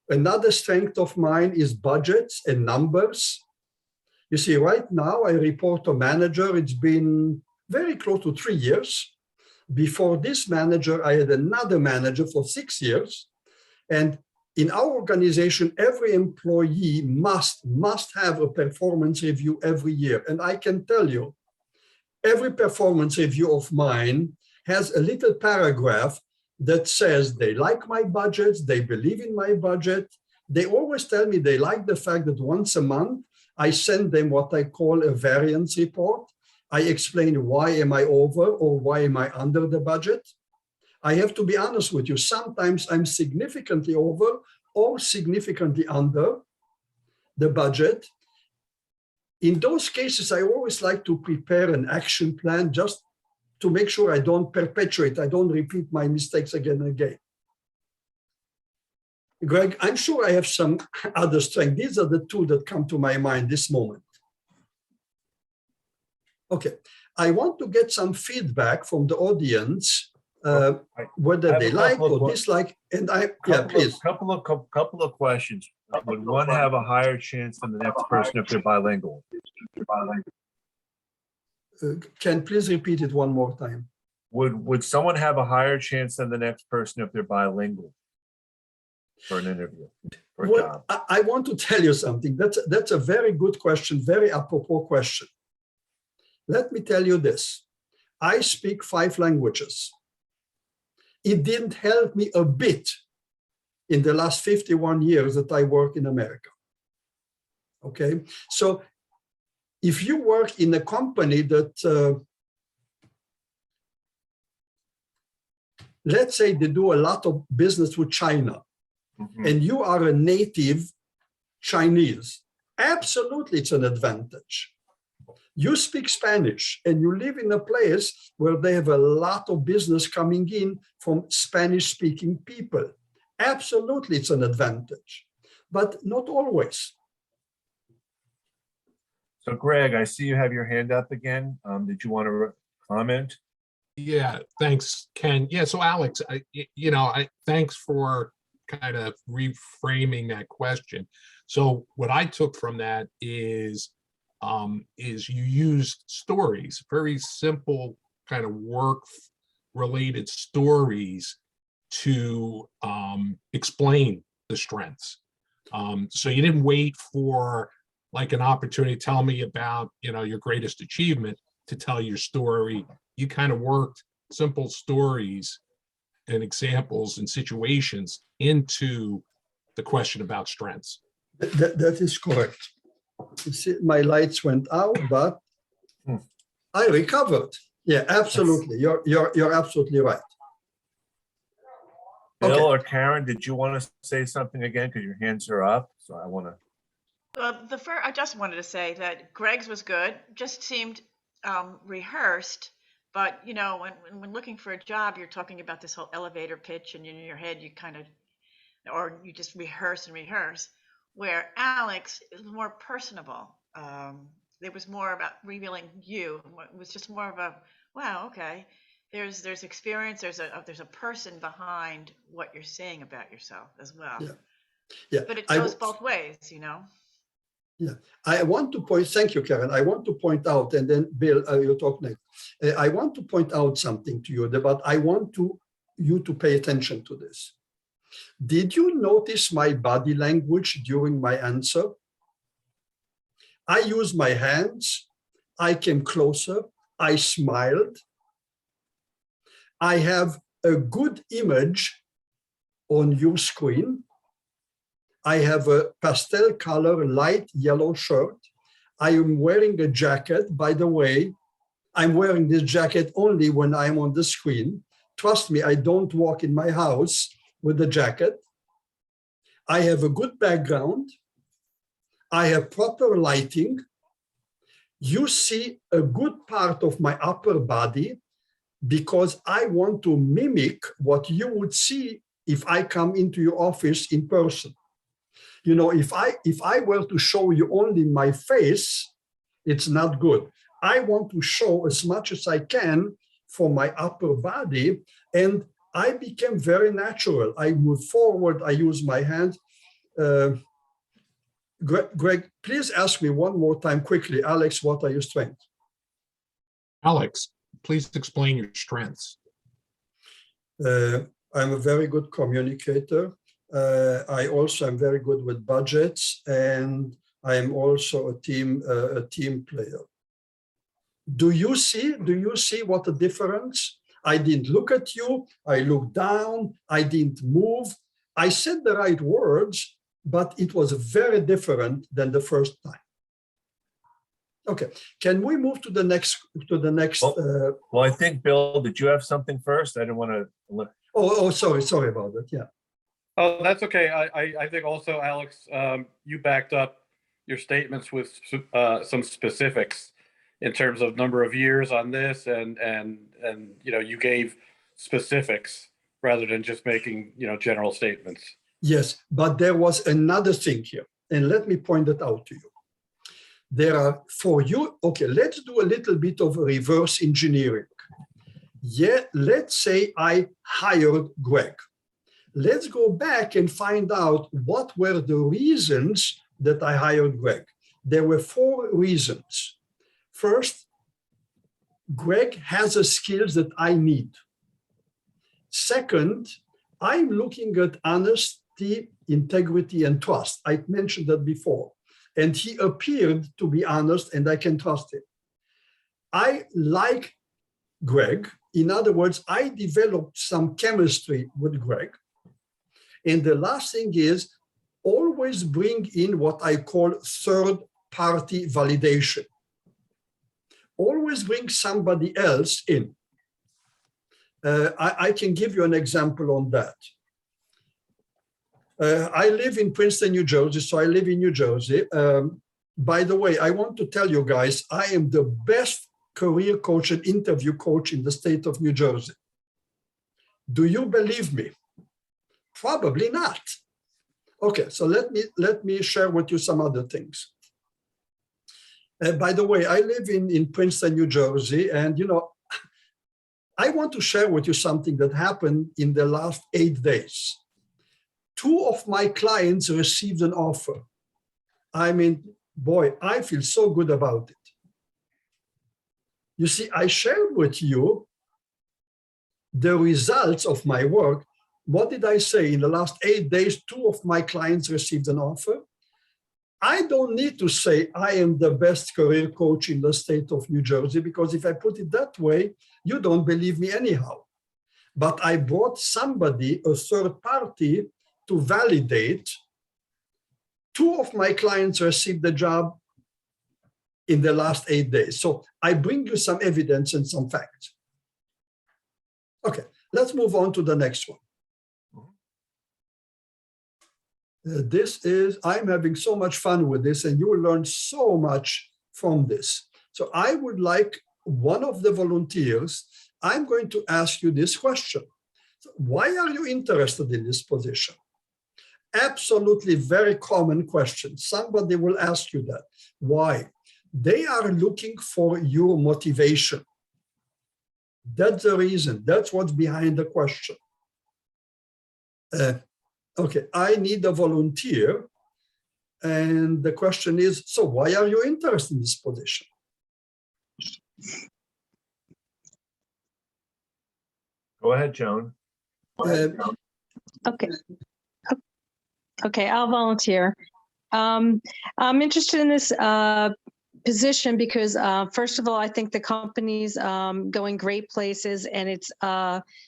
Another strength of mine is budgets and numbers. You see, right now I report to manager. It's been very close to 3 years. Before this manager, I had another manager for 6 years. And in our organization, every employee must have a performance review every year. And I can tell you, every performance review of mine has a little paragraph that says they like my budgets, they believe in my budget. They always tell me they like the fact that once a month, I send them what I call a variance report. I explain why am I over or why am I under the budget. I have to be honest with you. Sometimes I'm significantly over or significantly under the budget. In those cases, I always like to prepare an action plan just to make sure I don't perpetuate, I don't repeat my mistakes again and again. Greg, I'm sure I have some other strengths. These are the two that come to my mind this moment. Okay, I want to get some feedback from the audience, whether they like or dislike. And please. Couple of questions. Would one have a higher chance than the next person if they're bilingual? Can please repeat it one more time? Would someone have a higher chance than the next person if they're bilingual for an interview, for a job? I want to tell you something. That's a very good question, very apropos question. Let me tell you this. I speak 5 languages. It didn't help me a bit in the last 51 years that I work in America. Okay, so if you work in a company that, let's say they do a lot of business with China, and you are a native Chinese, absolutely it's an advantage. You speak Spanish and you live in a place where they have a lot of business coming in from Spanish-speaking people. Absolutely, it's an advantage, but not always. So Greg, I see you have your hand up again. Did you want to comment? Yeah, thanks, Ken. Yeah, so Alex, thanks for kind of reframing that question. So what I took from that is you used stories, very simple kind of work-related stories to explain the strengths. So you didn't wait for like an opportunity to tell me about, your greatest achievement to tell your story. You kind of worked simple stories and examples and situations into the question about strengths. That is correct. You see, my lights went out, but I recovered. Yeah, absolutely. You're absolutely right. Bill or Karen, did you want to say something again? Because your hands are up. So I want to. Well, I just wanted to say that Greg's was good, just seemed rehearsed. But, when looking for a job, you're talking about this whole elevator pitch, and in your head, you kind of, or you just rehearse and rehearse. Where Alex is more personable. It was more about revealing you. It was just more of a, wow, okay. there's experience, there's a person behind what you're saying about yourself as well. Yeah. Yeah. But it I goes w- both ways, you know? Yeah, I want to point, thank you, Karen. I want to point out, and then Bill, you talk next. I want to point out something to you, but I want you to pay attention to this. Did you notice my body language during my answer? I used my hands, I came closer, I smiled. I have a good image on your screen. I have a pastel color, light yellow shirt. I am wearing a jacket. By the way, I'm wearing this jacket only when I'm on the screen. Trust me, I don't walk in my house with a jacket. I have a good background. I have proper lighting. You see a good part of my upper body because I want to mimic what you would see if I come into your office in person. You know, if I were to show you only my face, it's not good. I want to show as much as I can for my upper body, and I became very natural. I move forward, I use my hands. Greg, please ask me one more time quickly, Alex, what are your strengths? Alex, please explain your strengths. I'm a very good communicator. I also am very good with budgets, and I am also a team player. Do you see what the difference? I didn't look at you. I looked down. I didn't move. I said the right words, but it was very different than the first time. Okay, can we move to the next? Well, I think, Bill, did you have something first? I didn't want to. Sorry about that. Yeah. Oh, that's okay. I think also, Alex, you backed up your statements with some specifics in terms of number of years on this, and you know, you gave specifics rather than just making, you know, general statements. Yes, but there was another thing here, and let me point it out to you. There are, for you, okay, let's do a little bit of reverse engineering. Yeah, let's say I hired Greg. Let's go back and find out what were the reasons that I hired Greg. There were 4 reasons. First, Greg has the skills that I need. Second, I'm looking at honesty, integrity, and trust. I mentioned that before. And he appeared to be honest, and I can trust him. I like Greg. In other words, I developed some chemistry with Greg. And the last thing is always bring in what I call third-party validation. Always bring somebody else in. I can give you an example on that. I live in Princeton, New Jersey, so I live in New Jersey. By the way, I want to tell you guys, I am the best career coach and interview coach in the state of New Jersey. Do you believe me? Probably not. Okay, so let me share with you some other things. By the way, I live in Princeton, New Jersey, and you know, I want to share with you something that happened in the last 8 days. 2 of my clients received an offer. I mean, boy, I feel so good about it. You see, I shared with you the results of my work. What did I say? In the last 8 days, 2 of my clients received an offer. I don't need to say I am the best career coach in the state of New Jersey, because if I put it that way, you don't believe me anyhow. But I brought somebody, a third party, to validate. 2 of my clients received the job in the last 8 days. So I bring you some evidence and some facts. Okay, let's move on to the next one. I'm having so much fun with this, and you will learn so much from this. So I would like one of the volunteers, I'm going to ask you this question. Why are you interested in this position? Absolutely very common question. Somebody will ask you that. Why? They are looking for your motivation. That's the reason. That's what's behind the question. Okay, I need a volunteer. And the question is, so why are you interested in this position? Go ahead, Joan. Uh, Okay. Okay, I'll volunteer. I'm interested in this position because, first of all, I think the company's going great places and its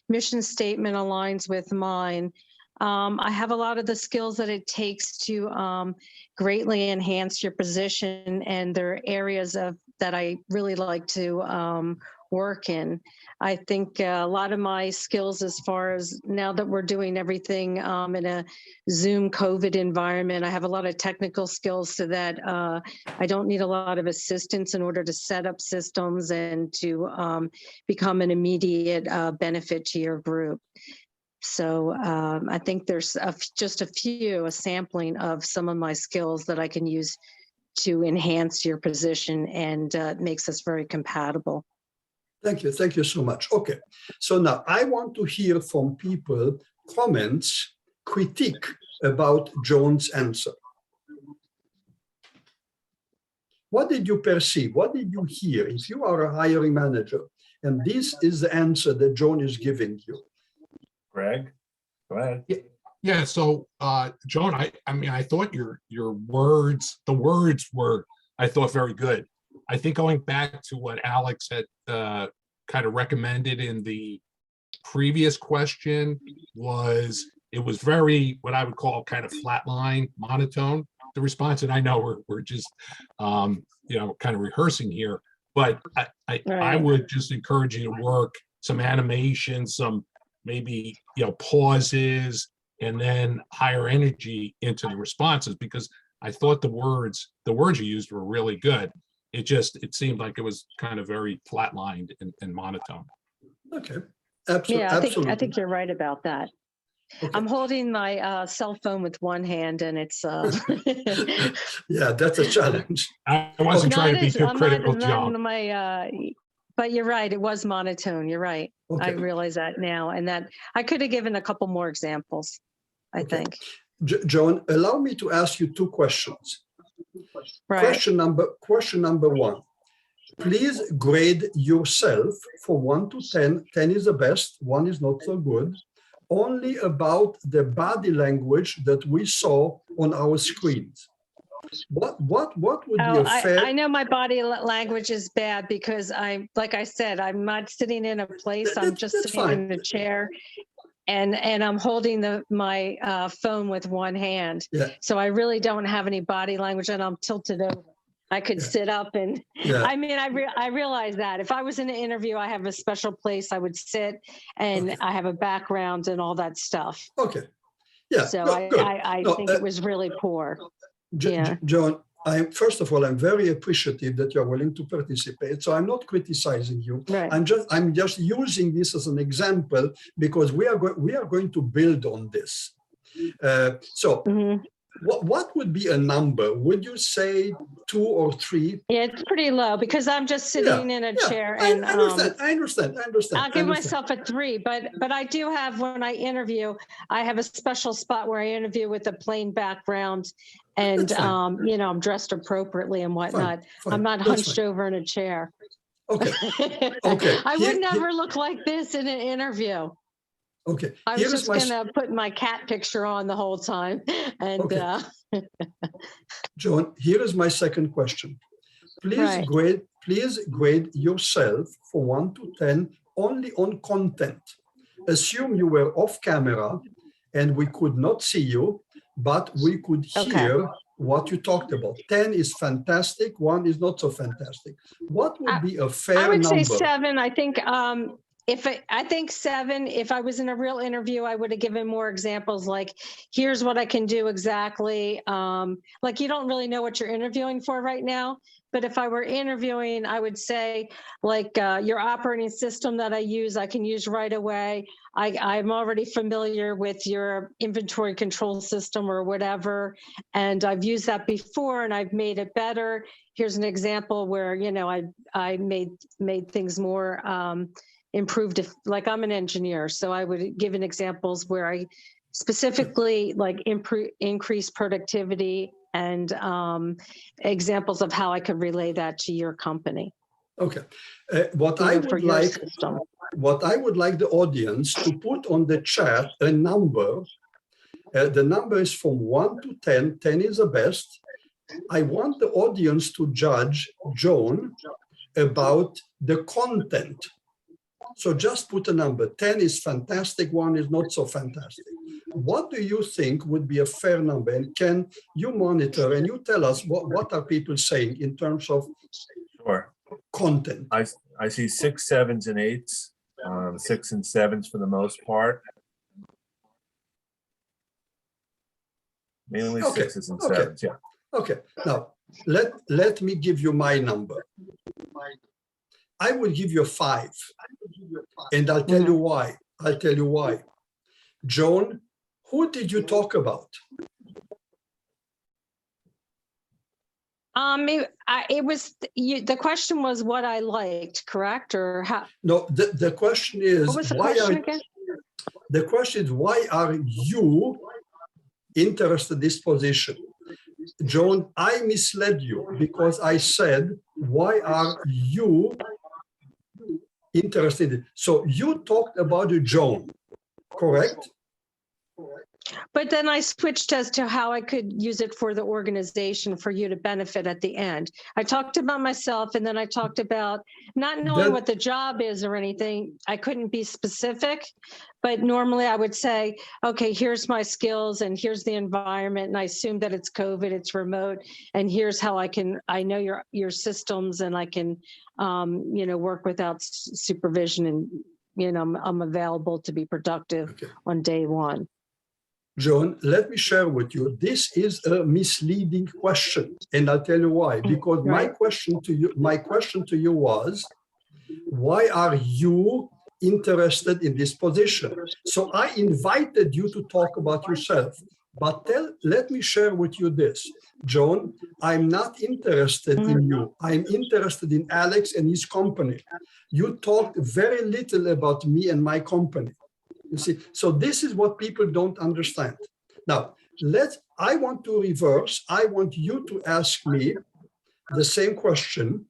mission statement aligns with mine. I have a lot of the skills that it takes to greatly enhance your position, and there are areas that I really like to work in. I think a lot of my skills, as far as now that we're doing everything in a Zoom COVID environment, I have a lot of technical skills so that I don't need a lot of assistance in order to set up systems and to become an immediate benefit to your group. So I think there's just a sampling of some of my skills that I can use to enhance your position, and it makes us very compatible. Thank you. Thank you so much. Okay. So now I want to hear from people comments, critique about Joan's answer. What did you perceive? What did you hear? If you are a hiring manager and this is the answer that Joan is giving you. Greg, go ahead. Yeah, so Joan, I mean, I thought your words, the words were, I thought, very good. I think going back to what Alex had kind of recommended in the previous question was, it was very, what I would call kind of flatline, monotone, the response. And I know we're just, you know, kind of rehearsing here, but I would just encourage you to work some animation, some maybe, you know, pauses, and then higher energy into the responses, because I thought the words you used were really good. It seemed like it was kind of very flatlined and monotone. Okay, absolutely. Yeah, I think you're right about that. Okay. I'm holding my cell phone with one hand, and it's yeah, that's a challenge. I wasn't trying to be too critical, Joan. But you're right, it was monotone. You're right. Okay. I realize that now, and that I could have given a couple more examples, I think. Joan, allow me to ask you two questions. Right. Question number one. Please grade yourself for 1 to 10. 10 is the best, 1 is not so good. Only about the body language that we saw on our screens. What would be a fair? I know my body language is bad because like I said, I'm not sitting in a place. I'm just sitting in a chair, and I'm holding my phone with one hand. Yeah. So I really don't have any body language, and I'm tilted over. I could sit up and, I mean, I realize that if I was in an interview, I have a special place I would sit, and I have a background and all that stuff. Okay. Yeah. So good. I think it was really poor. Joan, first of all, I'm very appreciative that you're willing to participate. So I'm not criticizing you. Right. I'm just using this as an example because we are going to build on this. What would be a number? Would you say 2 or 3? Yeah, it's pretty low because I'm just sitting in a chair. And I understand. I'll give myself a 3, but I do have, when I interview, I have a special spot where I interview with a plain background, and you know, I'm dressed appropriately and whatnot. Fine. I'm not hunched over in a chair. Okay. Okay. I would never look like this in an interview. Okay. I was just going to put my cat picture on the whole time. And Joan, here is my second question. Please grade yourself for 1 to 10 only on content. Assume you were off camera and we could not see you, but we could hear what you talked about. 10 is fantastic, 1 is not so fantastic. What would be a fair number? I would say 7. I think I think 7, if I was in a real interview, I would have given more examples like, here's what I can do exactly. Like, you don't really know what you're interviewing for right now. But if I were interviewing, I would say, like, your operating system that I use, I can use right away. I'm already familiar with your inventory control system or whatever, and I've used that before and I've made it better. Here's an example where, you know, I made things more improved, if, like I'm an engineer, so I would give an examples where I specifically like increase productivity and examples of how I could relay that to your company. Okay. What I would like, what I would like the audience to put on the chat a number. The number is from 1 to 10. 10 is the best. I want the audience to judge Joan about the content. So just put a number. 10 is fantastic, 1 is not so fantastic. What do you think would be a fair number? And can you monitor and you tell us what are people saying in terms of content? I see 6, 7s, and 8s, 6 and 7s for the most part. Mainly 6s and 7s, yeah. Okay, now let me give you my number. I will give you a 5, and I'll tell you why. I'll tell you why. Joan, who did you talk about? It was the question was what I liked, correct, or how? No, the question is what was the question again? The question is why are you interested in this position? Joan, I misled you because I said, why are you interested? So you talked about Joan, correct? But then I switched as to how I could use it for the organization for you to benefit at the end. I talked about myself, and then I talked about not knowing what the job is or anything. I couldn't be specific, but normally I would say, okay, here's my skills and here's the environment. And I assume that it's COVID, it's remote, and here's how I know your systems, and I can, work without supervision, and, I'm available to be productive on day one. Joan, let me share with you, this is a misleading question, and I'll tell you why. Because my question to you was, why are you interested in this position? So I invited you to talk about yourself, but let me share with you this. Joan, I'm not interested in you. I'm interested in Alex and his company. You talked very little about me and my company. You see, so this is what people don't understand. Now, I want to reverse. I want you to ask me the same question.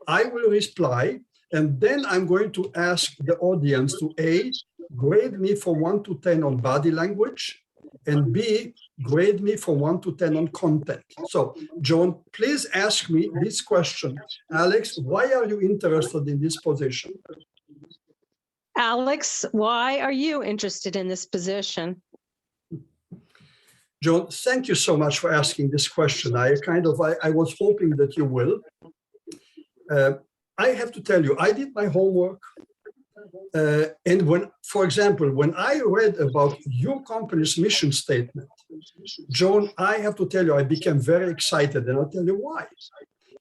I will reply, and then I'm going to ask the audience to A, grade me from 1 to 10 on body language, and B, grade me from 1 to 10 on content. So, Joan, please ask me this question. Alex, why are you interested in this position? Alex, why are you interested in this position? Joan, thank you so much for asking this question. I was hoping that you will. I have to tell you, I did my homework. And for example, when I read about your company's mission statement, Joan, I have to tell you, I became very excited, and I'll tell you why.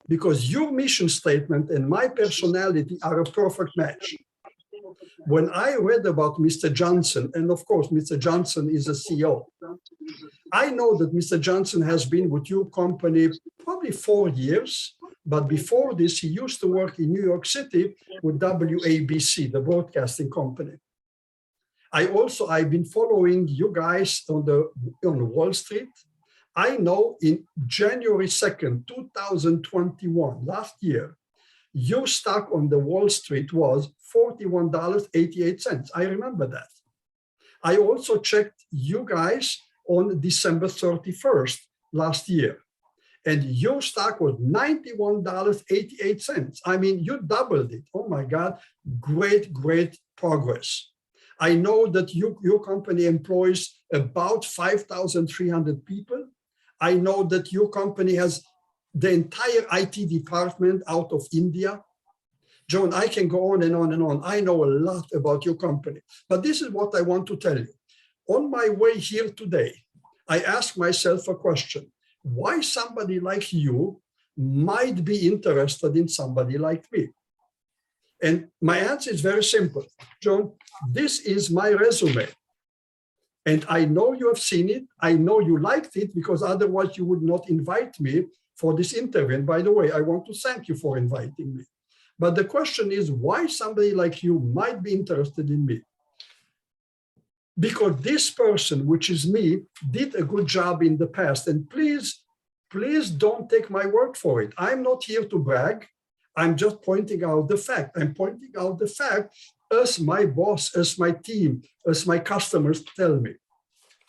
Because your mission statement and my personality are a perfect match. When I read about Mr. Johnson, and of course, Mr. Johnson is a CEO, I know that Mr. Johnson has been with your company probably 4 years, but before this, he used to work in New York City with WABC, the broadcasting company. I've been following you guys on Wall Street. I know in January 2nd, 2021, last year, your stock on the Wall Street was $41.88. I remember that. I also checked you guys on December 31st last year, and your stock was $91.88. I mean, you doubled it. Oh my God, great, great progress. I know that your company employs about 5,300 people. I know that your company has the entire IT department out of India. Joan, I can go on and on and on. I know a lot about your company, but this is what I want to tell you. On my way here today, I asked myself a question: why somebody like you might be interested in somebody like me? And my answer is very simple. Joan, this is my resume. And I know you have seen it. I know you liked it, because otherwise you would not invite me for this interview. And by the way, I want to thank you for inviting me. But the question is why somebody like you might be interested in me. Because this person, which is me, did a good job in the past. And please don't take my word for it. I'm not here to brag. I'm just pointing out the fact. I'm pointing out the fact as my boss, as my team, as my customers tell me.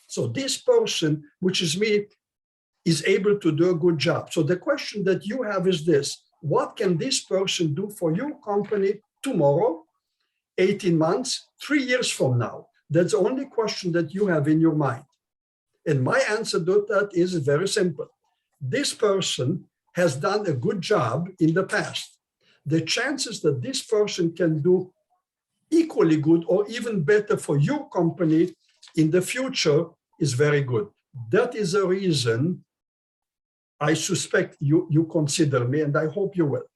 So this person, which is me, is able to do a good job. So the question that you have is this: what can this person do for your company tomorrow, 18 months, 3 years from now? That's the only question that you have in your mind. And my answer to that is very simple. This person has done a good job in the past. The chances that this person can do equally good or even better for your company in the future is very good. That is the reason I suspect you consider me, and I hope you will.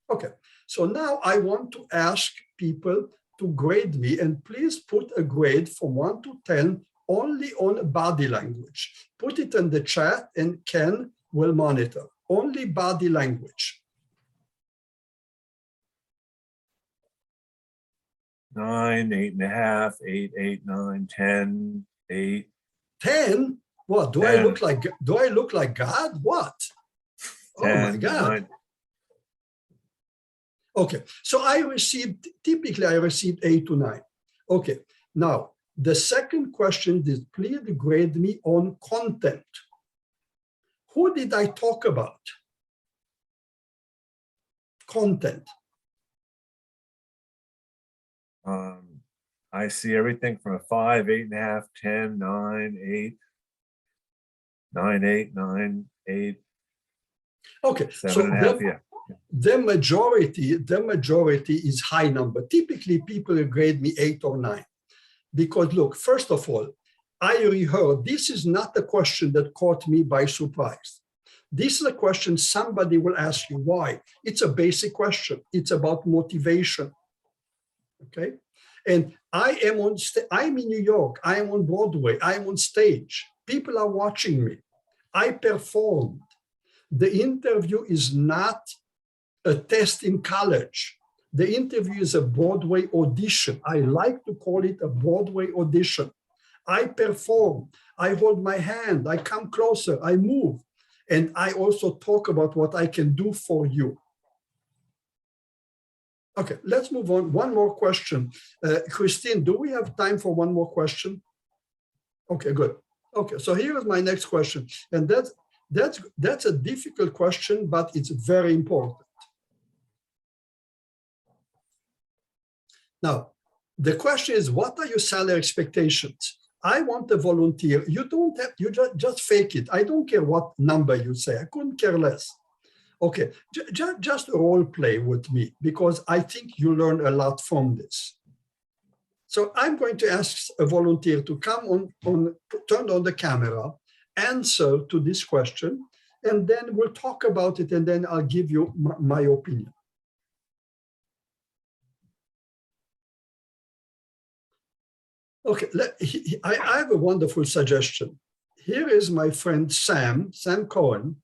Okay, so now I want to ask people to grade me, and please put a grade from 1 to 10 only on body language. Put it in the chat and Ken will monitor. Only body language. 9, 8.5, 8, 8, 9, 10, 8. 10? What, do 10. I look like God? What? 10, Oh my God. 9. Okay, so typically I received 8 to 9. Okay, now the second question is please grade me on content. Who did I talk about? Content. I see everything from a 5, 8.5, 10, 9, 8, 9, 8, 9, 8. Okay, 7.5, yeah. The majority is high number. Typically, people grade me 8 or 9. Because look, first of all, I reheard, this is not a question that caught me by surprise. This is a question somebody will ask you. Why? It's a basic question. It's about motivation. Okay? And I'm in New York. I am on Broadway. I'm on stage. People are watching me. I performed. The interview is not a test in college. The interview is a Broadway audition. I like to call it a Broadway audition. I perform, I hold my hand, I come closer, I move, and I also talk about what I can do for you. Okay, let's move on. One more question. Christine, do we have time for one more question? Okay, good. Okay, so here is my next question. And that's a difficult question, but it's very important. Now, the question is, what are your salary expectations? I want a volunteer. You don't have, you just fake it. I don't care what number you say. I couldn't care less. Okay, just role play with me because I think you learn a lot from this. So I'm going to ask a volunteer to come turn on the camera, answer to this question, and then we'll talk about it, and then I'll give you my opinion. Okay, I have a wonderful suggestion. Here is my friend Sam Cohen,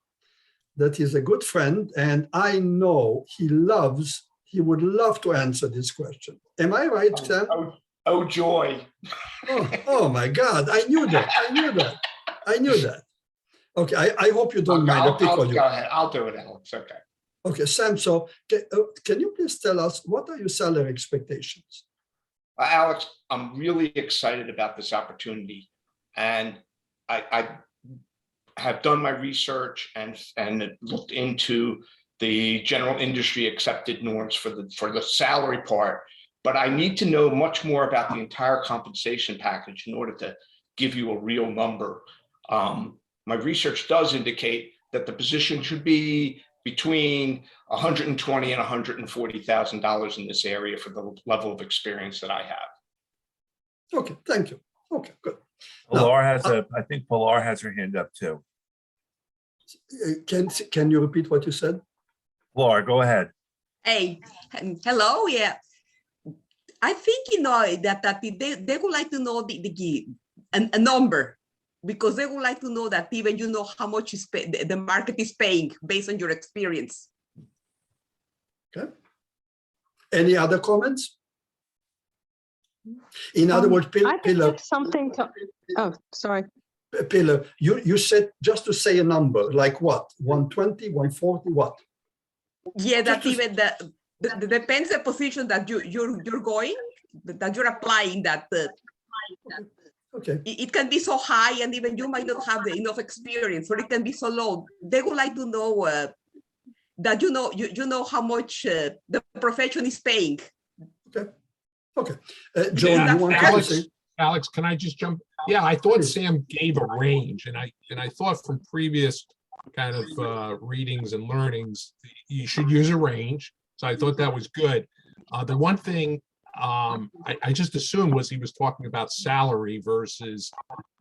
that is a good friend, and I know he would love to answer this question. Am I right, Sam? Oh joy. Oh my God, I knew that. Okay, I hope you don't mind. Go ahead, I'll do it, Alex, okay. Okay, Sam, so can you please tell us, what are your salary expectations? Alex, I'm really excited about this opportunity, and I have done my research and looked into the general industry accepted norms for the salary part, but I need to know much more about the entire compensation package in order to give you a real number. My research does indicate that the position should be between $120,000 and $140,000 in this area for the level of experience that I have. Okay, thank you. Okay, good. Pilar I think Pilar has her hand up too. Can you repeat what you said? Pilar, go ahead. Hey, hello, yeah. I think, that they would like to know a number, because they would like to know that even how much the market is paying based on your experience. Okay. Any other comments? In other words, I think Pillar, it's something to, oh, sorry. Pillar, you said just to say a number, like what? 120, 140, what? Yeah, that Just to- even the depends the position that you're going, that you're applying. That Okay. it can be so high, and even you might not have the enough experience, or it can be so low. They would like to know that you know how much the profession is paying. Okay. Okay. John, you want to say? Alex, can I just jump? Yeah, I thought Please. Sam gave a range, and I thought from previous kind of readings and learnings, you should use a range. So I thought that was good. The one thing I just assumed was he was talking about salary versus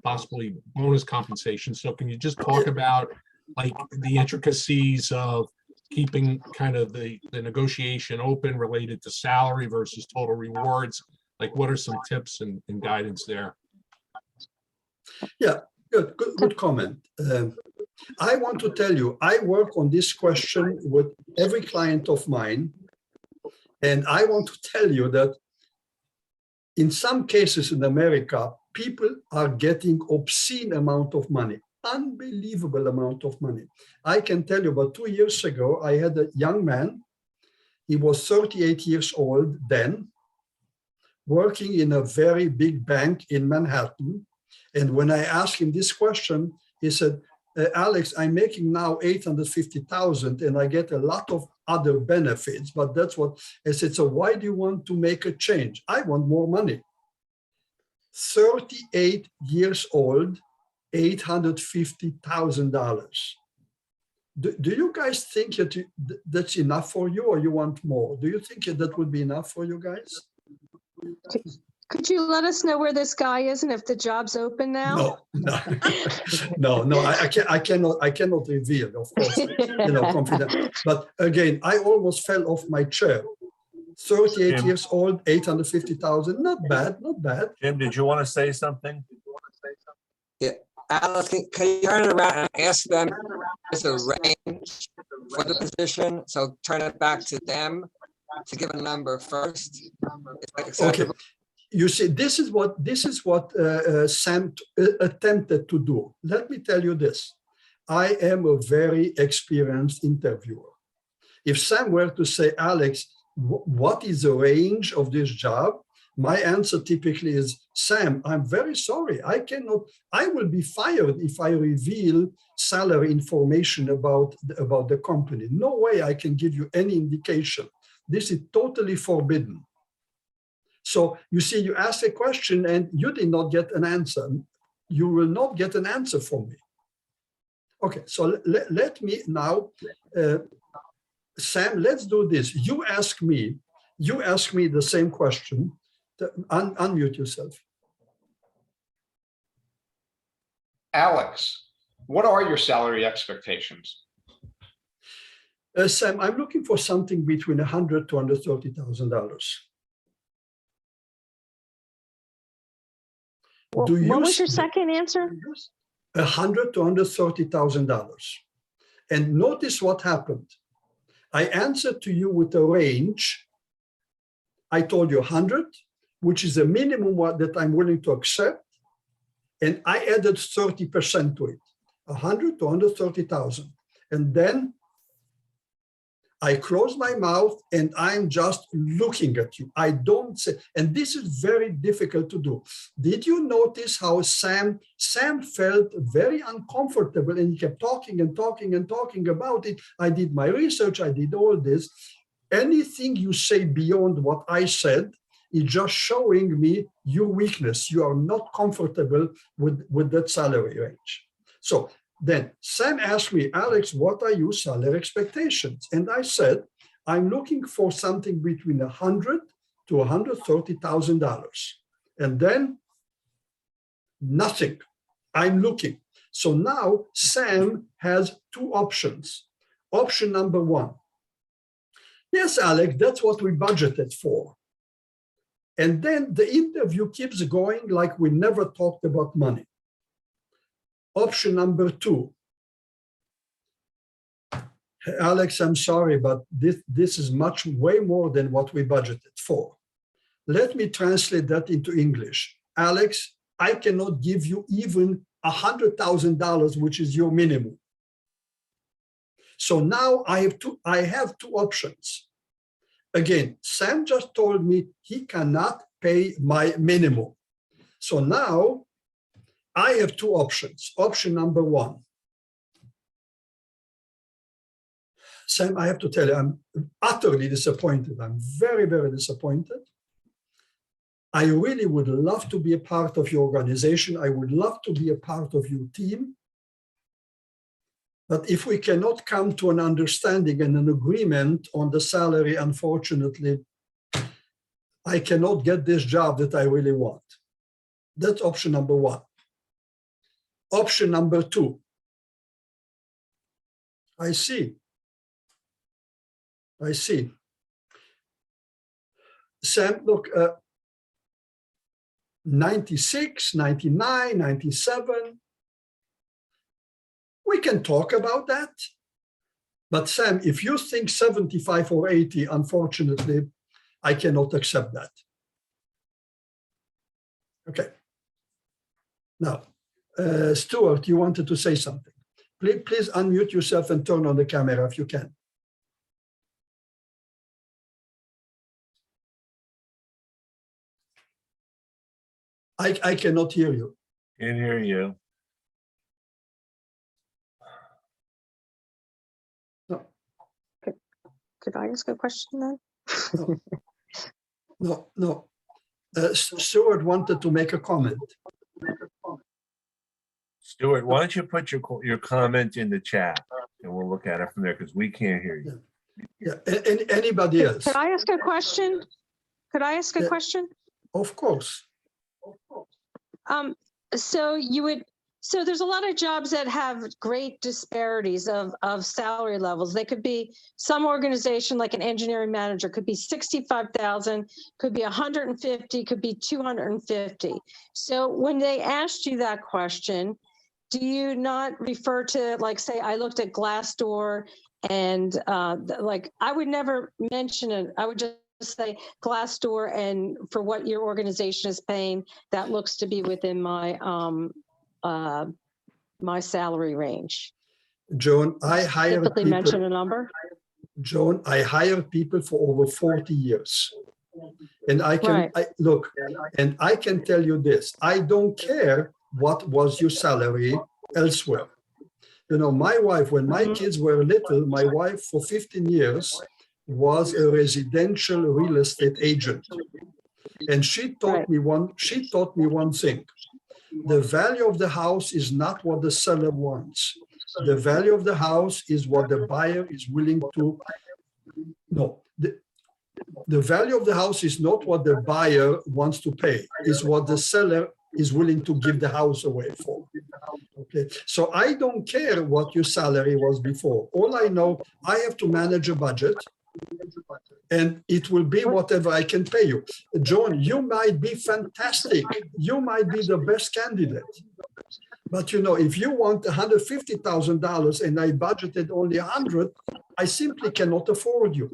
possibly bonus compensation. So can you just talk about like the intricacies of keeping kind of the negotiation open related to salary versus total rewards? Like, what are some tips and guidance there? Yeah, good comment. I want to tell you, I work on this question with every client of mine. And I want to tell you that in some cases in America, people are getting obscene amount of money, unbelievable amount of money. I can tell you about 2 years ago, I had a young man, he was 38 years old then, working in a very big bank in Manhattan. And when I asked him this question, he said, Alex, I'm making now 850,000 and I get a lot of other benefits, but that's what I said. So why do you want to make a change? I want more money. 38 years old, $850,000. Do you guys think that that's enough for you, or you want more? Do you think that would be enough for you guys? Could you let us know where this guy is and if the job's open now? No, I cannot reveal, of course, confident. But again, I almost fell off my chair. 38 Jim. years old, 850,000, not bad. Jim, did you want to say something? Yeah, Alice, can you turn it around and ask them there's a range for the position? So turn it back to them to give a number first. Okay. You see, this is what Sam attempted to do. Let me tell you this. I am a very experienced interviewer. If Sam were to say, Alex, what is the range of this job? My answer typically is, Sam, I'm very sorry. I will be fired if I reveal salary information about the company. No way I can give you any indication. This is totally forbidden. So you see, you ask a question and you did not get an answer. You will not get an answer from me. Okay, so let me now, Sam, let's do this. You ask me the same question. Unmute yourself. Alex, what are your salary expectations? Sam, I'm looking for something between $100,000 to $130,000. What was your second answer? $100,000 to $130,000. And notice what happened. I answered to you with a range. I told you 100, which is the minimum that I'm willing to accept. And I added 30% to it, 100 to 130,000. And then I close my mouth and I'm just looking at you. I don't say, and this is very difficult to do. Did you notice how Sam felt very uncomfortable and he kept talking and talking and talking about it? I did my research, I did all this. Anything you say beyond what I said is just showing me your weakness. You are not comfortable with that salary range. So then Sam asked me, Alex, what are your salary expectations? And I said, I'm looking for something between $100,000 to $130,000. And then nothing. I'm looking. So now Sam has two options. Option number one. Yes, Alex, that's what we budgeted for. And then the interview keeps going like we never talked about money. Option number two. Alex, I'm sorry, but this is way more than what we budgeted for. Let me translate that into English. Alex, I cannot give you even $100,000, which is your minimum. So now I have two options. Again, Sam just told me he cannot pay my minimum. So now I have two options. Option number one. Sam, I have to tell you, I'm utterly disappointed. I'm very, very disappointed. I really would love to be a part of your organization. I would love to be a part of your team. But if we cannot come to an understanding and an agreement on the salary, unfortunately, I cannot get this job that I really want. That's option number one. Option number two. I see. Sam, look, 96, 99, 97. We can talk about that. But Sam, if you think 75 or 80, unfortunately, I cannot accept that. Okay. Now, Stuart, you wanted to say something. Please unmute yourself and turn on the camera if you can. I cannot hear you. Can't hear you. No. Could I ask a question then? No. Stuart wanted to make a comment. Stuart, why don't you put your comment in the chat and we'll look at it from there because we can't hear you. Yeah, and anybody else? Could I ask a question? Question? Of course. So there's a lot of jobs that have great disparities of salary levels. They could be some organization like an engineering manager could be 65,000, could be 150, could be 250. So when they asked you that question, do you not refer to, like, say, I looked at Glassdoor and like, I would never mention it. I would just say Glassdoor and for what your organization is paying, that looks to be within my my salary range. Joan, I hired Typically people. mention a number. Joan, I hired people for over 40 years. And I can Right. look, and I can tell you this, I don't care what was your salary elsewhere. You know, my wife, when my kids were little, my wife for 15 years was a residential real estate agent. And she taught me one thing. The value of the house is not what the seller wants. The value of the house is what the buyer is willing to, no, the value of the house is not what the buyer wants to pay, is what the seller is willing to give the house away for. Okay, so I don't care what your salary was before. All I know, I have to manage a budget and it will be whatever I can pay you. Joan, you might be fantastic. You might be the best candidate. But you know, if you want $150,000 and I budgeted only 100, I simply cannot afford you.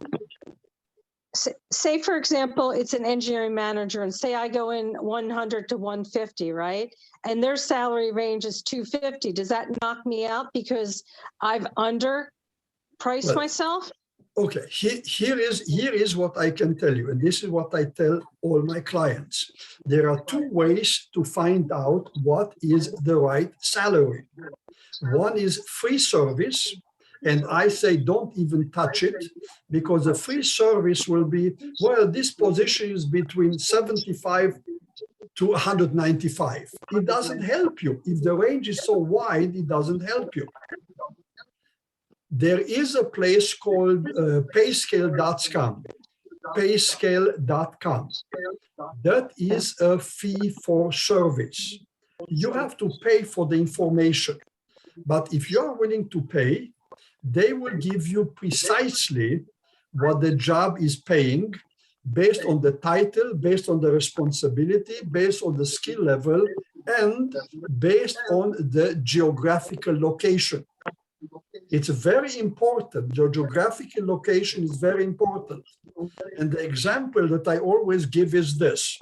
Say, for example, it's an engineering manager and say I go in 100 to 150, right? And their salary range is 250. Does that knock me out because I've underpriced myself? Okay, here is what I can tell you, and this is what I tell all my clients. There are two ways to find out what is the right salary. One is free service, and I say don't even touch it, because the free service will be, well, this position is between 75 to 195. It doesn't help you. If the range is so wide, it doesn't help you. There is a place called payscale.com. Payscale.com. That is a fee for service. You have to pay for the information. But if you are willing to pay, they will give you precisely what the job is paying based on the title, based on the responsibility, based on the skill level, and based on the geographical location. It's very important. Your geographical location is very important. And the example that I always give is this.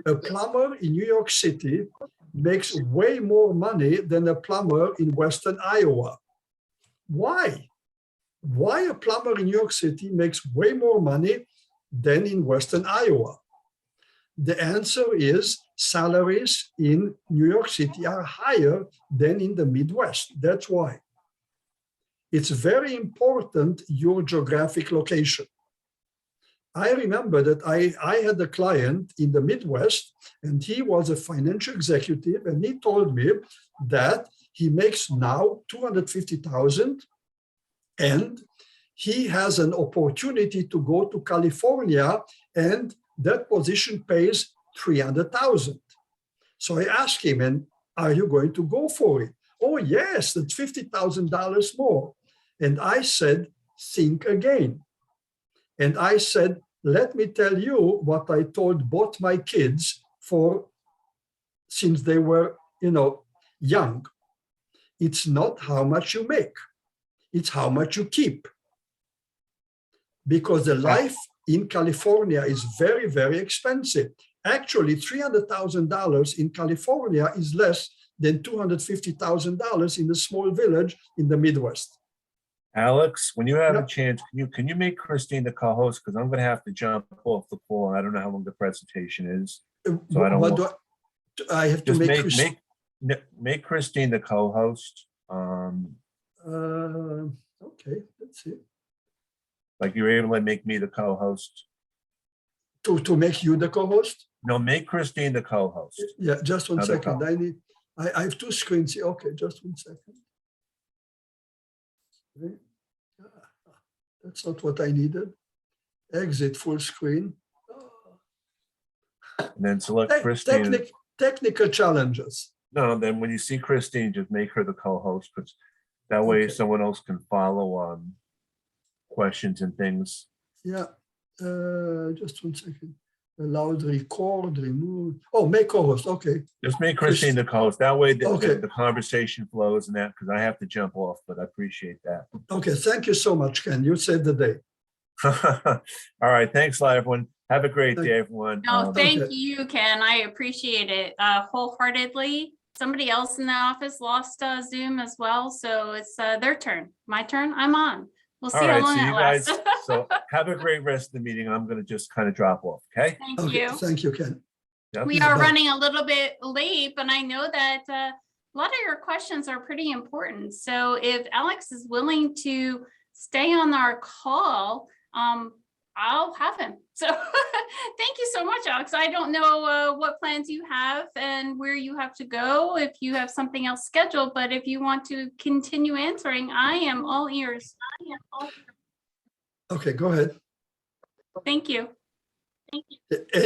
A plumber in New York City makes way more money than a plumber in Western Iowa. Why? Why a plumber in New York City makes way more money than in Western Iowa? The answer is salaries in New York City are higher than in the Midwest. That's why. It's very important, your geographic location. I remember that I had a client in the Midwest, and he was a financial executive, and he told me that he makes now $250,000, and he has an opportunity to go to California, and that position pays $300,000. So I asked him, and are you going to go for it? Oh, yes, that's $50,000 more. And I said, think again. And I said, let me tell you what I told both my kids since they were, young. It's not how much you make, it's how much you keep. Because the life in California is very, very expensive. Actually, $300,000 in California is less than $250,000 in a small village in the Midwest. Alex, when you have a chance, can you make Christine the co-host? Because I'm going to have to jump off the call. I don't know how long the presentation is. So I don't I have to just make Christine the co-host. Okay, let's see. Like you're able to make me the co-host. To make you the co-host? No, make Christine the co-host. Yeah, just one second. I have two screens here. Okay, just one second. Okay. That's not what I needed. Exit full screen. And then select Christine. Technical challenges. No, then when you see Christine, just make her the co-host, because that way someone else can follow questions and things. Yeah, just one second. Allowed record, remove. Oh, make co-host. Okay. Just make Christine the co-host. That way the conversation flows and that, because I have to jump off, but I appreciate that. Okay, thank you so much, Ken. You saved the day. All right, thanks a lot, everyone. Have a great day, everyone. No, thank you, Ken. I appreciate it wholeheartedly. Somebody else in the office lost Zoom as well, so it's their turn. My turn. I'm on. We'll see how long it lasts. So have a great rest of the meeting. I'm going to just kind of drop off. Okay. Thank you. Thank you, Ken. Yep. We are running a little bit late, but I know that a lot of your questions are pretty important. So if Alex is willing to stay on our call, I'll have him. So thank you so much, Alex. I don't know what plans you have and where you have to go, if you have something else scheduled, but if you want to continue answering, I am all ears. Okay, go ahead. Thank you.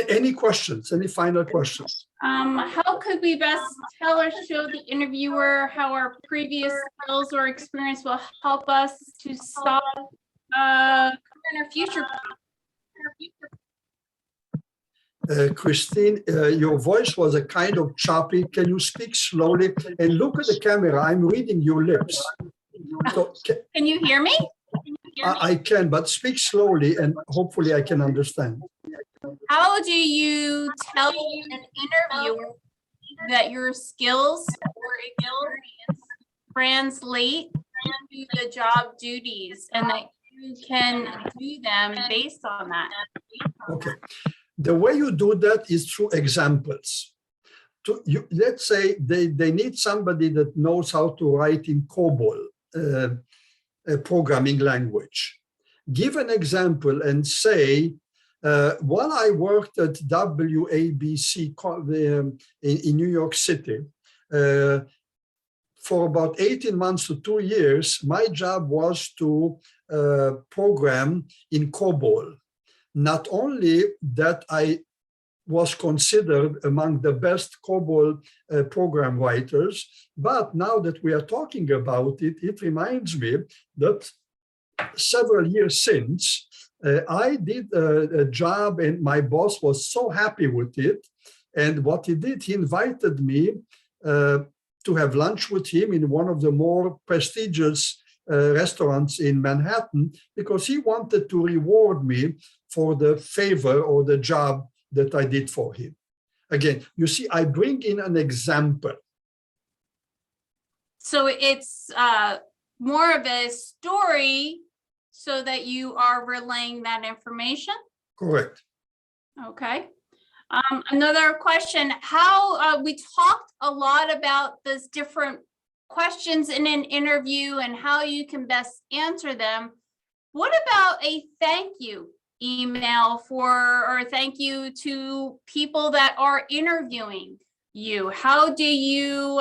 Any questions? Any final questions? How could we best tell or show the interviewer how our previous skills or experience will help us to solve current or future? Christine, your voice was a kind of choppy. Can you speak slowly and look at the camera? I'm reading your lips. So, can you hear me? I can, but speak slowly and hopefully I can understand. How do you tell an interviewer that your skills or experience translate to the job duties and that you can do them based on that? Okay. The way you do that is through examples. Let's say they need somebody that knows how to write in COBOL, a programming language. Give an example and say, while I worked at WABC in New York City, for about 18 months to 2 years, my job was to program in COBOL. Not only that I was considered among the best COBOL program writers, but now that we are talking about it, it reminds me that several years since, I did a job and my boss was so happy with it. And what he did, he invited me to have lunch with him in one of the more prestigious restaurants in Manhattan because he wanted to reward me for the favor or the job that I did for him. Again, you see, I bring in an example. So it's more of a story so that you are relaying that information? Correct. Okay. Another question, how we talked a lot about those different questions in an interview and how you can best answer them. What about a thank you email for, or thank you to people that are interviewing you? How do you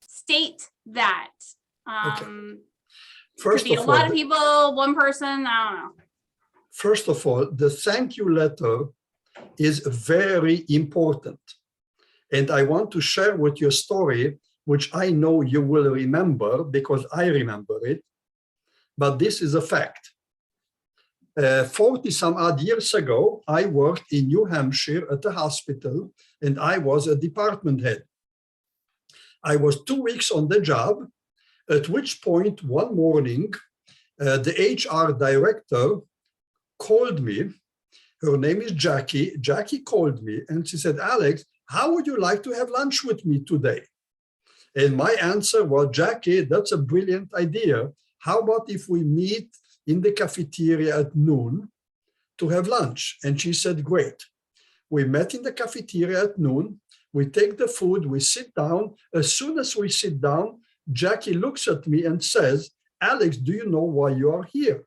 state that? First Could be of a lot all, of people, one person, I don't know. First of all, the thank you letter is very important. And I want to share with you a story, which I know you will remember because I remember it, but this is a fact. 40 some odd years ago, I worked in New Hampshire at a hospital and I was a department head. I was 2 weeks on the job, at which point one morning, the HR director called me. Her name is Jackie. Jackie called me and she said, Alex, how would you like to have lunch with me today? And my answer was, Jackie, that's a brilliant idea. How about if we meet in the cafeteria at noon to have lunch? And she said, great. We met in the cafeteria at noon. We take the food, we sit down. As soon as we sit down, Jackie looks at me and says, Alex, do you know why you are here?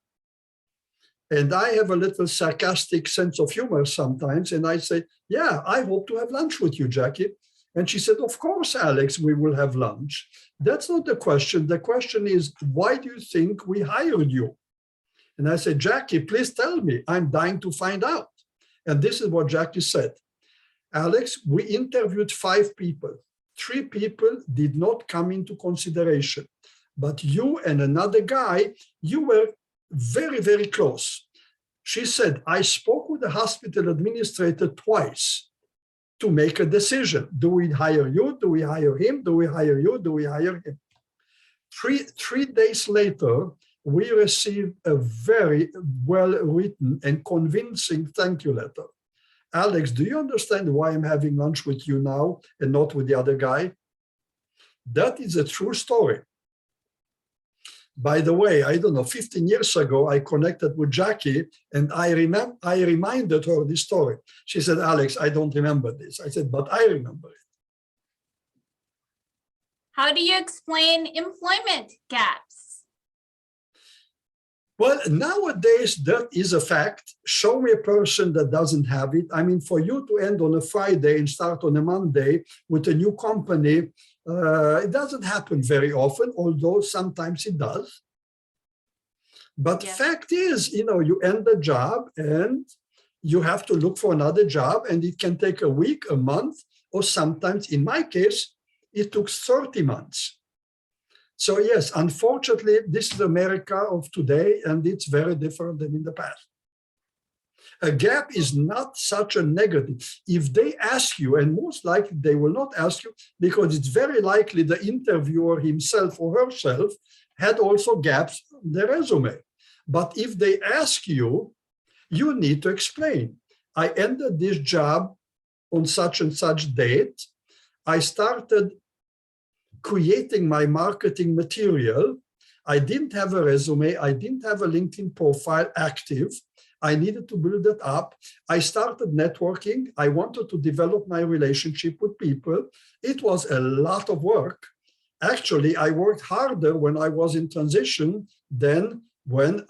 And I have a little sarcastic sense of humor sometimes. And I say, yeah, I hope to have lunch with you, Jackie. And she said, of course, Alex, we will have lunch. That's not the question. The question is, why do you think we hired you? And I said, Jackie, please tell me. I'm dying to find out. And this is what Jackie said. Alex, we interviewed 5 people. 3 people did not come into consideration. But you and another guy, you were very, very close. She said, I spoke with the hospital administrator twice to make a decision. Do we hire you? Do we hire him? Do we hire you? Do we hire him? Three days later, we received a very well-written and convincing thank you letter. Alex, do you understand why I'm having lunch with you now and not with the other guy? That is a true story. By the way, I don't know, 15 years ago, I connected with Jackie and I reminded her this story. She said, Alex, I don't remember this. I said, but I remember it. How do you explain employment gaps? Well, nowadays, that is a fact. Show me a person that doesn't have it. I mean, for you to end on a Friday and start on a Monday with a new company, it doesn't happen very often, although sometimes it does. But Yes. fact is, you end the job and you have to look for another job, and it can take a week, a month, or sometimes, in my case, it took 30 months. So yes, unfortunately, this is America of today, and it's very different than in the past. A gap is not such a negative. If they ask you, and most likely they will not ask you, because it's very likely the interviewer himself or herself had also gaps in their resume. But if they ask you, you need to explain. I ended this job on such and such date. I started creating my marketing material. I didn't have a resume. I didn't have a LinkedIn profile active. I needed to build it up. I started networking. I wanted to develop my relationship with people. It was a lot of work. Actually, I worked harder when I was in transition than when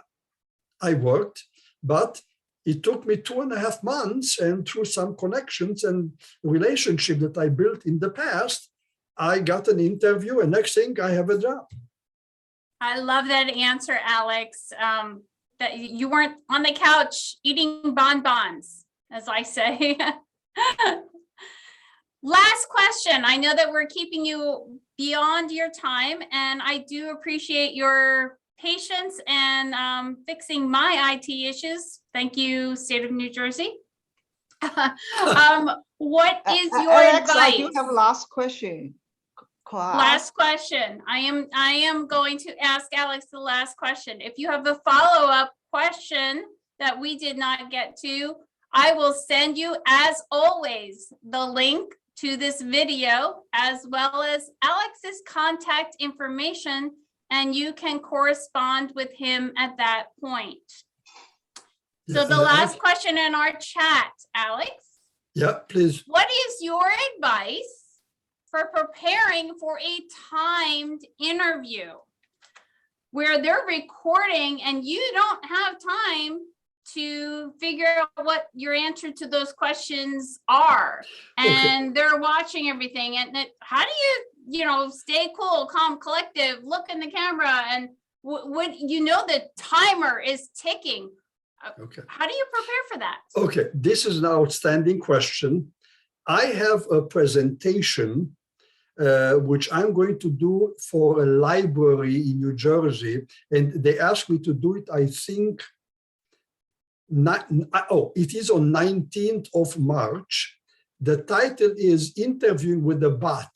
I worked, but it took me 2.5 months, and through some connections and relationship that I built in the past, I got an interview, and next thing I have a job. I love that answer, Alex. That you weren't on the couch eating bonbons, as I say. Last question. I know that we're keeping you beyond your time, and I do appreciate your patience and fixing my IT issues. Thank you, State of New Jersey. What is your Alex, advice? I do have a last question. Last question. I am going to ask Alex the last question. If you have a follow-up question that we did not get to, I will send you, as always, the link to this video, as well as Alex's contact information, and you can correspond with him at that point. So the last question in our chat, Alex. Yeah, please. What is your advice for preparing for a timed interview where they're recording and you don't have time to figure out what your answer to those questions are, and they're watching everything? And how do you stay cool, calm, collective, look in the camera, and when the timer is ticking? Okay. How do you prepare for that? Okay, this is an outstanding question. I have a presentation which I'm going to do for a library in New Jersey, and they asked me to do it, I think, it is on 19th of March. The title is Interviewing with a Bot.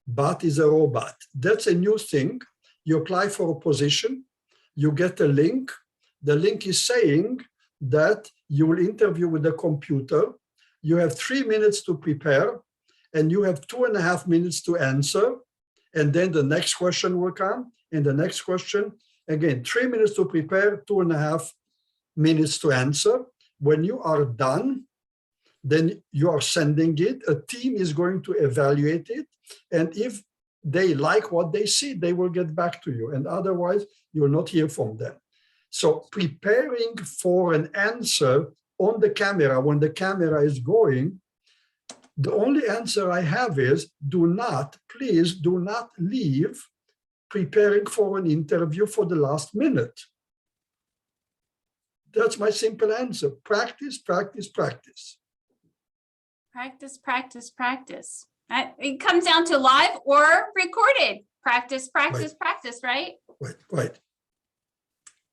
Bot is a robot. That's a new thing. You apply for a position, you get a link. The link is saying that you will interview with a computer. You have 3 minutes to prepare, and you have 2.5 minutes to answer. And then the next question will come, and the next question. Again, 3 minutes to prepare, 2.5 minutes to answer. When you are done, then you are sending it. A team is going to evaluate it. And if they like what they see, they will get back to you. And otherwise, you will not hear from them. So preparing for an answer on the camera, when the camera is going, the only answer I have is please do not leave preparing for an interview for the last minute. That's my simple answer. Practice, practice, practice. Practice, practice, practice. It comes down to live or recorded. Practice, practice, practice, right? Right.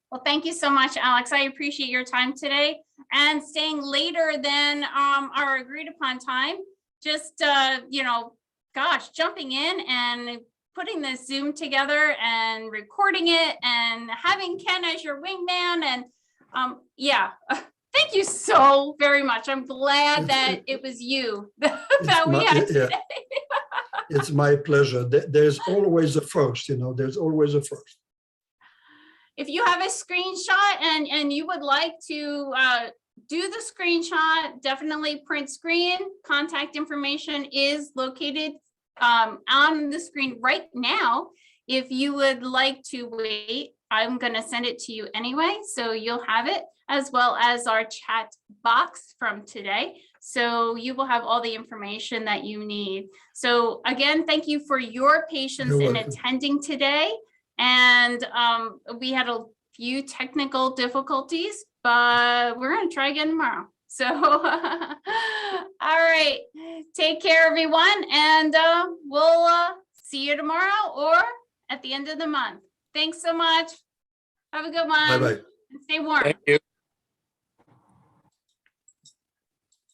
Well, thank you so much, Alex. I appreciate your time today and staying later than our agreed upon time. Just, jumping in and putting this Zoom together and recording it and having Ken as your wingman. And thank you so very much. I'm glad that it was you that we had today. It's my pleasure. There's always a first, there's always a first. If you have a screenshot and you would like to do the screenshot, definitely print screen. Contact information is located on the screen right now. If you would like to wait, I'm going to send it to you anyway, so you'll have it, as well as our chat box from today. So you will have all the information that you need. So again, thank you for your patience in attending today. And we had a few technical difficulties, but we're going to try again tomorrow. So, all right, take care, everyone. And we'll see you tomorrow or at the end of the month. Thanks so much. Have a good one. Bye-bye. And stay warm. Thank you.